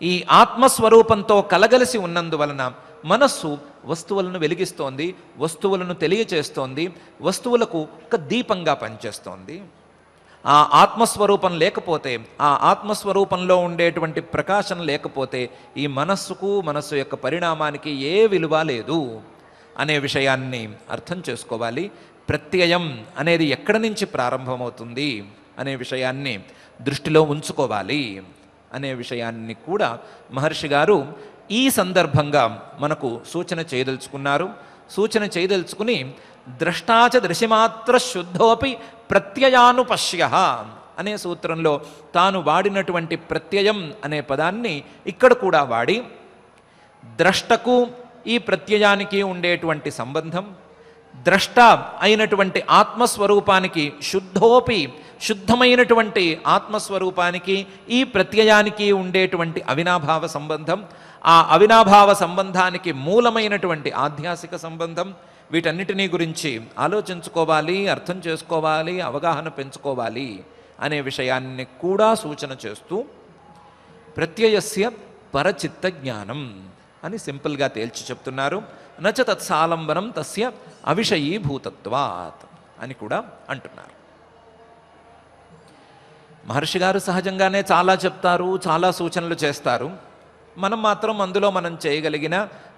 ఈ ఆత్మస్వరూపంతో కలగలిసి ఉన్నందువలన మనస్సు వస్తువులను వెలిగిస్తోంది, వస్తువులను తెలియచేస్తోంది, వస్తువులకు ఒక దీపంగా పనిచేస్తోంది. ఆ ఆత్మస్వరూపం లేకపోతే, ఆ ఆత్మస్వరూపంలో ఉండేటువంటి ప్రకాశం లేకపోతే ఈ మనస్సుకు, మనస్సు యొక్క పరిణామానికి ఏ విలువ లేదు అనే విషయాన్ని అర్థం చేసుకోవాలి. ప్రత్యయం అనేది ఎక్కడి నుంచి ప్రారంభమవుతుంది అనే విషయాన్ని దృష్టిలో ఉంచుకోవాలి అనే విషయాన్ని కూడా మహర్షి గారు ఈ సందర్భంగా మనకు సూచన చేయదలుచుకున్నారు. సూచన చేయదలుచుకుని ద్రష్టాచ దృశ్యమాత్ర శుద్ధోపి ప్రత్యయానుపశ్య అనే సూత్రంలో తాను వాడినటువంటి ప్రత్యయం అనే పదాన్ని ఇక్కడ కూడా వాడి, ద్రష్టకు ఈ ప్రత్యయానికి ఉండేటువంటి సంబంధం, ద్రష్ట అయినటువంటి ఆత్మస్వరూపానికి, శుద్ధోపి శుద్ధమైనటువంటి ఆత్మస్వరూపానికి ఈ ప్రత్యయానికి ఉండేటువంటి అవినాభావ సంబంధం, ఆ అవినాభావ సంబంధానికి మూలమైనటువంటి ఆధ్యాసిక సంబంధం, వీటన్నిటినీ గురించి ఆలోచించుకోవాలి, అర్థం చేసుకోవాలి, అవగాహన పెంచుకోవాలి అనే విషయాన్ని కూడా సూచన చేస్తూ ప్రత్యయస్య పరచిత్త జ్ఞానం అని సింపుల్గా తేల్చి చెప్తున్నారు. నచ తత్సాలంబనం తస్య అవిషయీభూతత్వాత్ అని కూడా అంటున్నారు. మహర్షి గారు సహజంగానే చాలా చెప్తారు, చాలా సూచనలు చేస్తారు. మనం మాత్రం అందులో మనం చేయగలిగిన,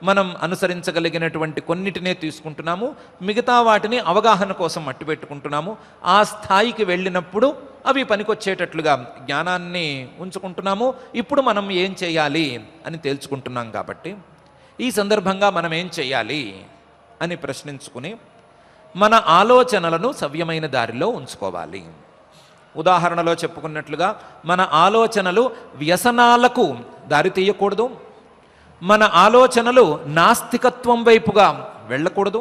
మనం అనుసరించగలిగినటువంటి కొన్నిటినే తీసుకుంటున్నాము, మిగతా వాటిని అవగాహన కోసం అట్టు పెట్టుకుంటున్నాము. ఆ స్థాయికి వెళ్ళినప్పుడు అవి పనికొచ్చేటట్లుగా జ్ఞానాన్ని ఉంచుకుంటున్నాము. ఇప్పుడు మనం ఏం చేయాలి అని తేల్చుకుంటున్నాం. కాబట్టి ఈ సందర్భంగా మనం ఏం చేయాలి అని ప్రశ్నించుకుని మన ఆలోచనలను సవ్యమైన దారిలో ఉంచుకోవాలి. ఉదాహరణలో చెప్పుకున్నట్లుగా మన ఆలోచనలు వ్యసనాలకు దారి తీయకూడదు, మన ఆలోచనలు నాస్తికత్వం వైపుగా వెళ్ళకూడదు,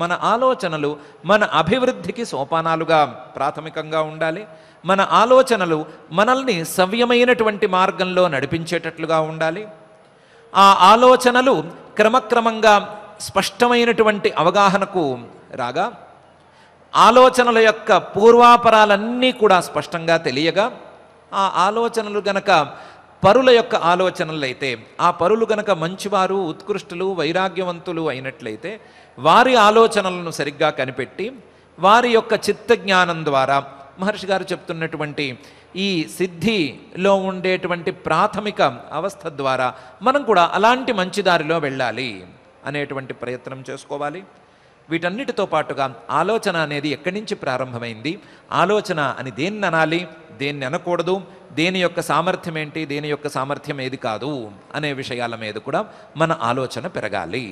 మన ఆలోచనలు మన అభివృద్ధికి సోపానాలుగా ప్రాథమికంగా ఉండాలి, మన ఆలోచనలు మనల్ని సవ్యమైనటువంటి మార్గంలో నడిపించేటట్లుగా ఉండాలి. ఆ ఆలోచనలు క్రమక్రమంగా స్పష్టమైనటువంటి అవగాహనకు రాగా ఆలోచనల యొక్క పూర్వాపరాలన్నీ కూడా స్పష్టంగా తెలియగా ఆ ఆలోచనలు గనక పరుల యొక్క ఆలోచనలు అయితే, ఆ పరులు గనక మంచివారు, ఉత్కృష్టులు, వైరాగ్యవంతులు అయినట్లయితే వారి ఆలోచనలను సరిగ్గా కనిపెట్టి వారి యొక్క చిత్తజ్ఞానం ద్వారా మహర్షి గారు చెప్తున్నటువంటి ఈ సిద్ధిలో ఉండేటువంటి ప్రాథమిక అవస్థ ద్వారా మనం కూడా అలాంటి మంచి దారిలో వెళ్ళాలి అనేటువంటి ప్రయత్నం చేసుకోవాలి. వీటన్నిటితో పాటుగా ఆలోచన అనేది ఎక్కడి నుంచి ప్రారంభమైంది, ఆలోచన అని దేన్ని అనాలి, దేన్ని అనకూడదు, దేని యొక్క సామర్థ్యం ఏంటి, దేని యొక్క సామర్థ్యం ఏది కాదు అనే విషయాల మీద కూడా మన ఆలోచన పెరగాలి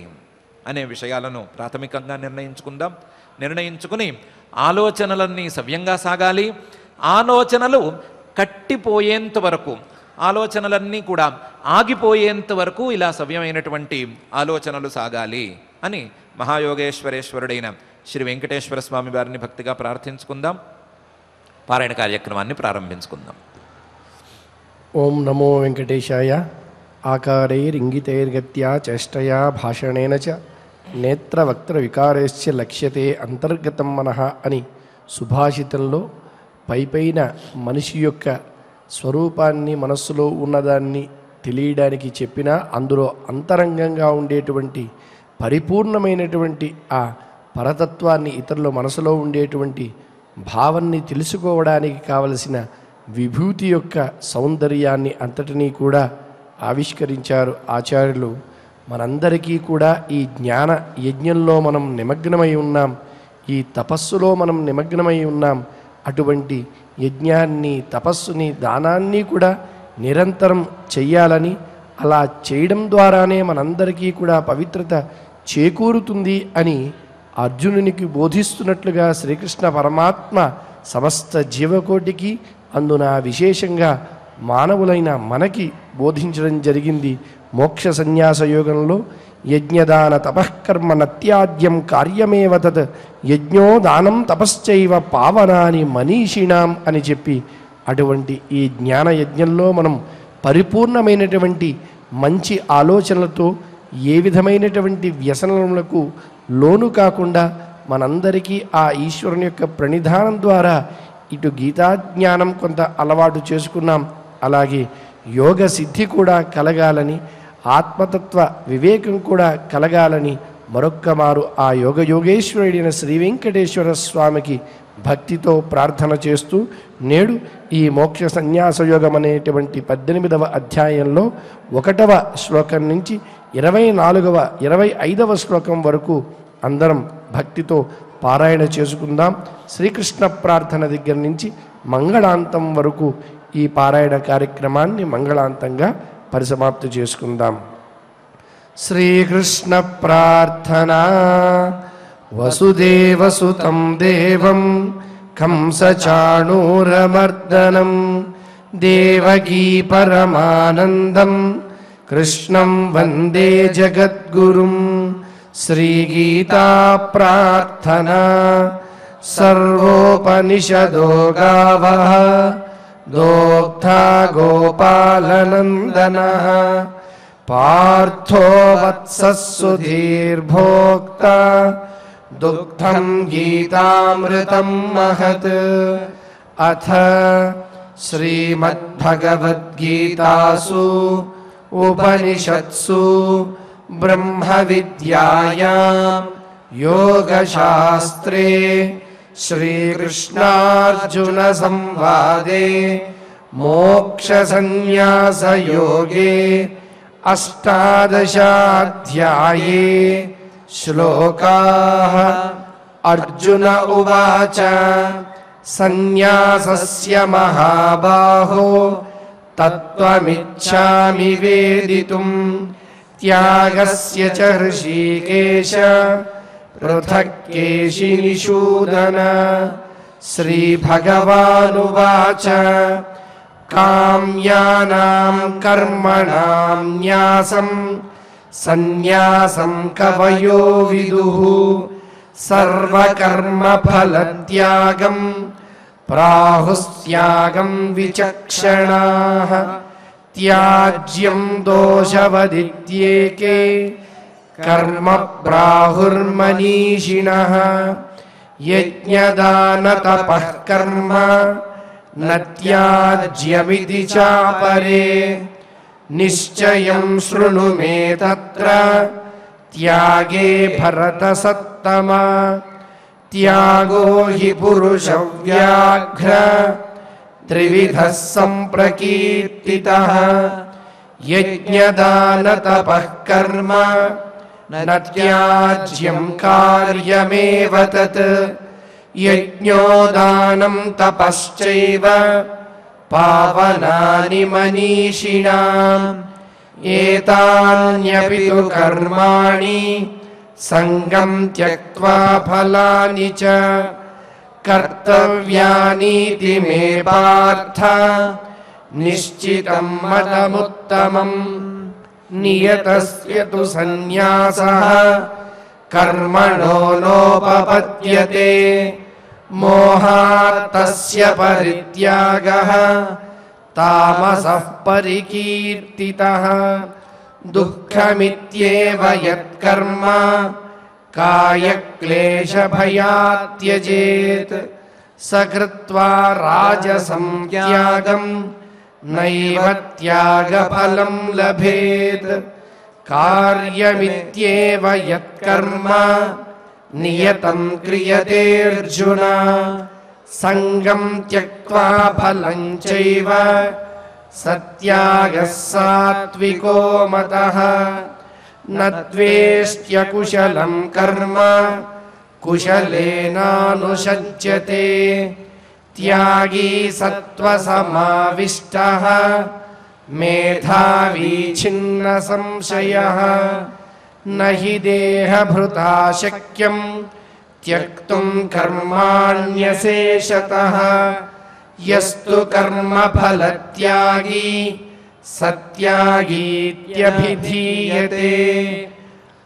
అనే విషయాలను ప్రాథమికంగా నిర్ణయించుకుని ఆలోచనలన్నీ సవ్యంగా సాగాలి. ఆలోచనలు కట్టిపోయేంత వరకు, ఆలోచనలన్నీ కూడా ఆగిపోయేంత వరకు ఇలా సవ్యమైనటువంటి ఆలోచనలు సాగాలి అని మహాయోగేశ్వరేశ్వరుడైన శ్రీ వెంకటేశ్వర స్వామి వారిని భక్తిగా ప్రార్థించుకుందాం. పారాయణ కార్యక్రమాన్ని ప్రారంభించుకుందాం. ఓం నమో వెంకటేశాయ. ఆకారైరింగితైర్గత్యా చేష్టయా భాషణేన చ నేత్రవక్త్ర వికారైశ్చ లక్ష్యతే అంతర్గతం మనః అని సుభాషితంలో పైపైన మనిషి యొక్క స్వరూపాన్ని, మనస్సులో ఉన్నదాన్ని తెలియడానికి చెప్పినా అందులో అంతరంగంగా ఉండేటువంటి పరిపూర్ణమైనటువంటి ఆ పరతత్వాన్ని, ఇతరుల మనసులో ఉండేటువంటి భావాన్ని తెలుసుకోవడానికి కావలసిన విభూతి యొక్క సౌందర్యాన్ని అంతటినీ కూడా ఆవిష్కరించారు ఆచార్యులు. మనందరికీ కూడా ఈ జ్ఞాన యజ్ఞంలో మనం నిమగ్నమై ఉన్నాం, ఈ తపస్సులో మనం నిమగ్నమై ఉన్నాం. అటువంటి యజ్ఞాన్ని, తపస్సుని, దానాన్ని కూడా నిరంతరం చెయ్యాలని, అలా చేయడం ద్వారానే మనందరికీ కూడా పవిత్రత చేకూరుతుంది అని అర్జునునికి బోధిస్తున్నట్లుగా శ్రీకృష్ణ పరమాత్మ సమస్త జీవకోటికి, అందున విశేషంగా మానవులైన మనకి బోధించడం జరిగింది. మోక్ష సన్యాస యోగంలో యజ్ఞదాన తపఃకర్మ నత్యాద్యం కార్యమేవ తత్ యజ్ఞో దానం తపశ్చైవ పావనాని మనీషిణాం అని చెప్పి, అటువంటి ఈ జ్ఞాన యజ్ఞంలో మనం పరిపూర్ణమైనటువంటి మంచి ఆలోచనలతో ఏ విధమైనటువంటి వ్యసనములకు లోను కాకుండా మనందరికీ ఆ ఈశ్వరుని యొక్క ప్రణిధానం ద్వారా ఇటు గీతాజ్ఞానం కొంత అలవాటు చేసుకున్నాం, అలాగే యోగ సిద్ధి కూడా కలగాలని, ఆత్మతత్వ వివేకం కూడా కలగాలని మరొక్క మారు ఆ యోగేశ్వరుడైన శ్రీ వెంకటేశ్వర స్వామికి భక్తితో ప్రార్థన చేస్తూ నేడు ఈ మోక్ష సన్యాస యోగం అనేటువంటి 18వ అధ్యాయంలో 1వ శ్లోకం నుంచి 25వ శ్లోకం వరకు అందరం భక్తితో పారాయణ చేసుకుందాం. శ్రీకృష్ణ ప్రార్థన దగ్గర నుంచి మంగళాంతం వరకు ఈ పారాయణ కార్యక్రమాన్ని మంగళాంతంగా పరిసమాప్తి చేసుకుందాం. శ్రీకృష్ణ ప్రార్థన. వసుదేవసుతం దేవం కంసచాణూరమర్దనం దేవకీ పరమానందం కృష్ణం వందే జగద్గురుం. శ్రీగీతా ప్రార్థన. సర్వోపనిషదో గావః దోగ్ధా గోపాలనందనః పార్థో వత్సః సుధీర్భోక్తా దుగ్ధం గీతామృతం మహత్. అథ శ్రీమద్భగవద్గీతాసు ఉపనిషత్సు బ్రహ్మ విద్యాయాం యోగశాస్త్రే శ్రీకృష్ణార్జున సంవాదే మోక్ష సన్యాస యోగే అష్టాదశాధ్యాయే శ్లోకాః. అర్జున ఉవాచ సన్యాసస్య మహాబాహో తత్వమిచ్ఛామి వేదితుం త్యాగస్య చ హృషీకేశ पृथक् केशिनिषूदन। श्रीभगवानुवाच काम्यानां कर्मणां न्यासं सन्न्यासं कवयो विदुः सर्वकर्मफलत्यागं प्राहुस्त्यागं विचक्षणाः। त्याज्यं दोषवदित्येके कर्म प्राहुर्मनीषिणः। यज्ञदानतपः कर्म न त्याज्यमिति चापरे। निश्चयं शृणु मे तत्र त्यागे भरतसत्तमा। त्यागो हि पुरुषव्याघ्र त्रिविधः सम्प्रकीर्तितः। यज्ञदानतपः कर्म न त्याज्यं कार्यमेव तत्। यज्ञोदानं तपश्चैव पावनानि मनीषिणाम्। एतान्यपि तु कर्माणि संगं त्यक्त्वा फलानि च कर्तव्यानीति मे पार्थ निश्चितं मतमुत्तमम्। नियतस्य तु सन्न्यासः कर्मणो नोपपद्यते। मोहात् तस्य परित्यागः तामसः परिकीर्तितः। दुःखमित्येव यत्कर्म कायक्लेशभयात् त्यजेत्। स कृत्वा राजसं त्यागं नैव त्यागफलं लभेत्। कार्यमित्येव यत्कर्म नियतं क्रियते अर्जुन। संगं त्यक्त्वा फलं चैव सत्यागः सात्विको मतः। न द्वेष्ट्य कुशलं कर्म कुशलेनानुषज्यते। त्यागी सत्त्वसमाविष्टः मेधावी छिन्न संशयः। न हि देहभृता शक्यं त्यक्तुं कर्माण्यशेषतः। यस्तु कर्मफलत्यागी सत्यागीत्यभिधीयते।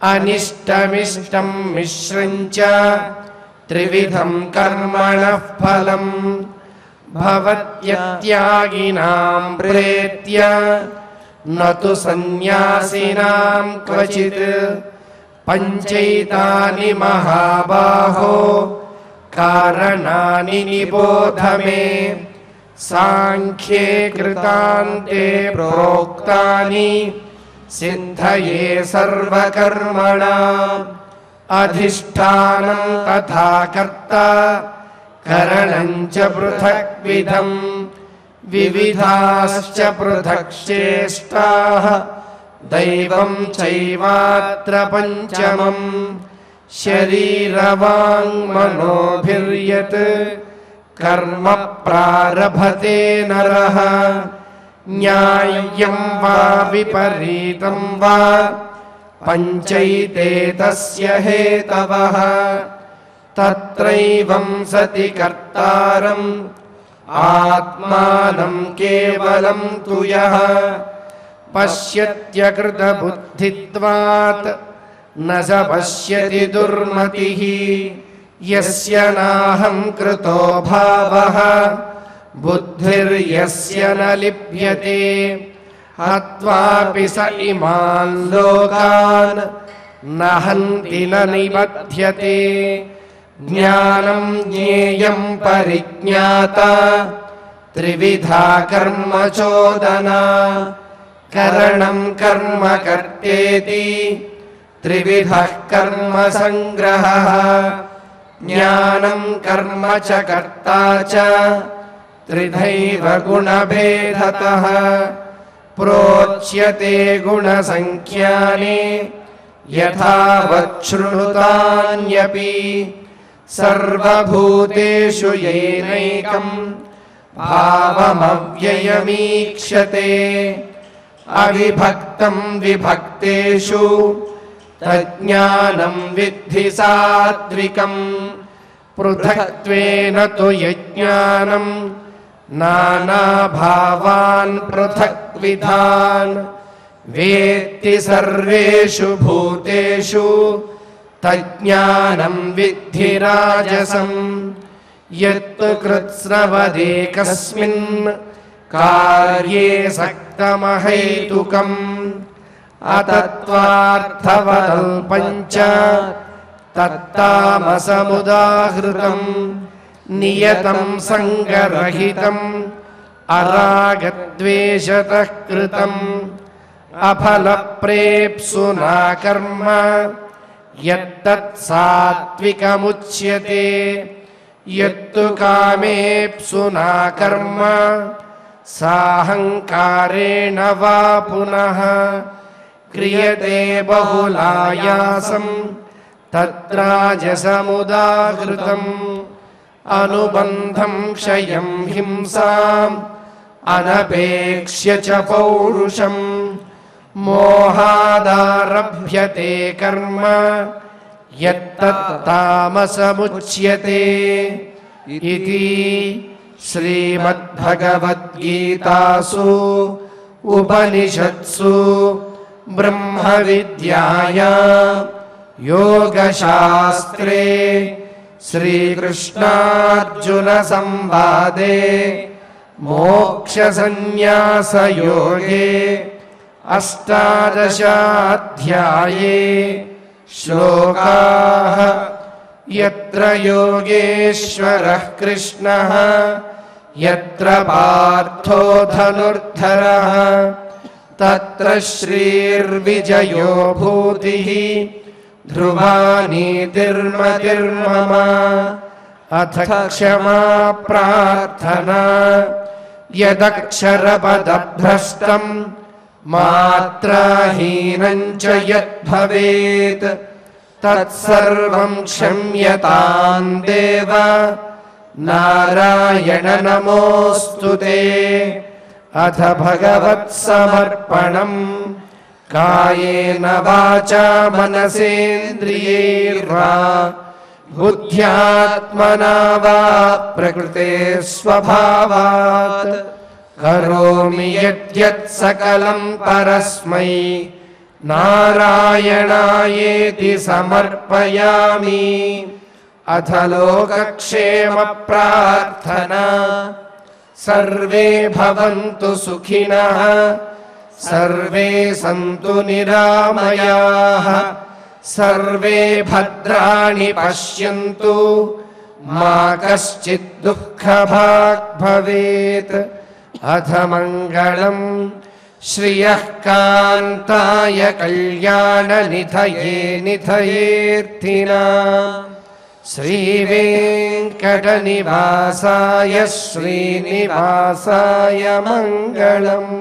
अनिष्टमिष्टं मिश्रं च त्रिविधं कर्मणः फलम्। भवत्यत्यागिनां प्रेत्य न तु सन्न्यासिनां क्वचित्। पञ्चैतानि महाबाहो कारणानि निबोध मे। सांख्ये कृतान्ते प्रोक्तानि सिद्धये सर्वकर्मणाम्। अधिष्ठानं तथा कर्ता करणं च पृथग्विधम्। विविधाश्च पृथक् चेष्टाः दैवं चैवात्र पञ्चमम्। शरीरवाङ्मनोभिर्यत् कर्म प्रारभते नरः। न्याय्यं वा विपरीतं वा पञ्चैते तस्य हेतवः। तत्रैवं सति कर्तारम् आत्मानं केवलं तु यः पश्यत्यकृतबुद्धित्वात् न स पश्यति दुर्मतिः। यस्य नाहं कृतो भावः बुद्धिर्यस्य न लिप्यते। हत्वापि स इमान् लोकान् न हन्ति न निबध्यते। ज्ञानं ज्ञेयं परिज्ञाता त्रिविधा कर्म चोदना। करणं कर्म कर्तेति त्रिविधः कर्म संग्रहः। ज्ञानं कर्म च कर्ता च त्रिधैव गुणभेदतः। प्रोच्यते गुणसंख्यानि यथावच्छृणुतान्यपि। सर्वभूतेषु येनैकं भावमव्ययमीक्षते। अविभक्तं विभक्तेषु तज्ज्ञानं विद्धि सात्विकं पृथक्त्वेन तु यज्ञानं नानाभावान् पृथक्विधान् वेत्ति सर्वेषु भूतेषु तज्ज्ञानं विद्धि राजसं यत्तु कृत्स्नवदेकस्मिन् कार्ये सक्तमहैतुकम् अतत्त्वार्थवदल्पञ्च तत्तामसमुदाहृतं नियतं संगरहितम् अरागद्वेषतः कृतम् अफलप्रेप्सुना कर्म यत्तत् सात्विकमुच्यते यत्तु कामेप्सुना कर्म साहंकारेण वा पुनः क्रियते बहुलायासं तत्राजसमुदाहृतम् अनुबन्धं क्षयं हिंसाम् अनपेक्ष्य च पौरुषम् मोहादारभ्यते कर्म यत्तत्तामसमुच्यते इति श्रीमद्भगवद्गीतासु उपनिषत्सु ब्रह्मविद्यायां योगशास्त्रे श्रीकृष्णार्जुनसंवादे मोक्षसंन्यासयोगे अष्टादशाध्याये श्लोकाः यत्र योगेश्वरः कृष्णः यत्र पार्थो धनुर्धरः तत्र श्रीर्विजयो भूतिः ध्रुवा नीतिर्मतिर्मम अथ क्षमा प्रार्थना यदक्षरपदभ्रष्टम् मात्राहीनं च यद्भवेत् तत्सर्वं क्षम्यतां देव नारायण नमोऽस्तु ते। अथ भगवत्समर्पणम् कायेन वाचा मनसेन्द्रियैर्वा बुद्ध्यात्मना वा प्रकृते स्वभावात् करोमि यद्यत् सकलं परस्मै नारायणायेति समर्पयामि। अथ लोकक्षेम प्रार्थना सर्वे भवन्तु सुखिनः सर्वे सन्तु निरामयाः सर्वे भद्राणि पश्यन्तु मा कश्चित् दुःखभाग् भवेत्। अथ मङ्गलं श्रियः कान्ताय कल्याणनिधये निधयेऽर्थिनाम् श्रीवेङ्कटनिवासाय श्रीनिवासाय मङ्गलम्।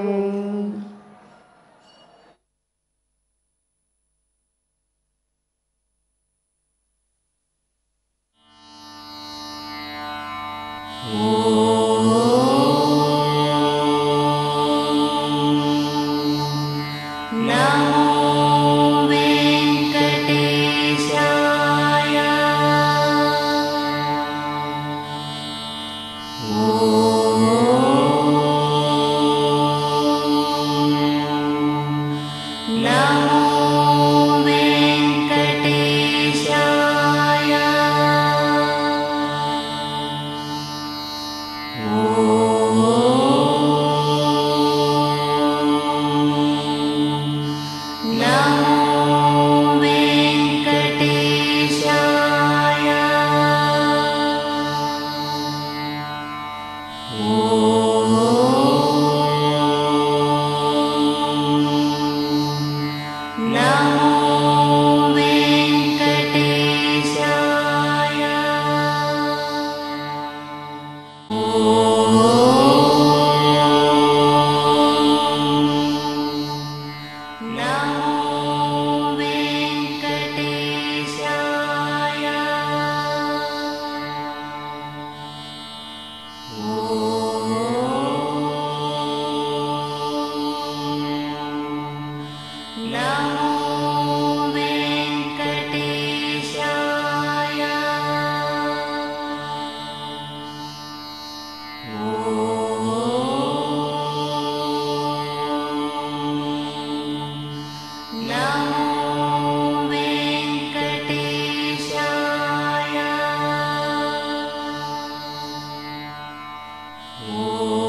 ఓం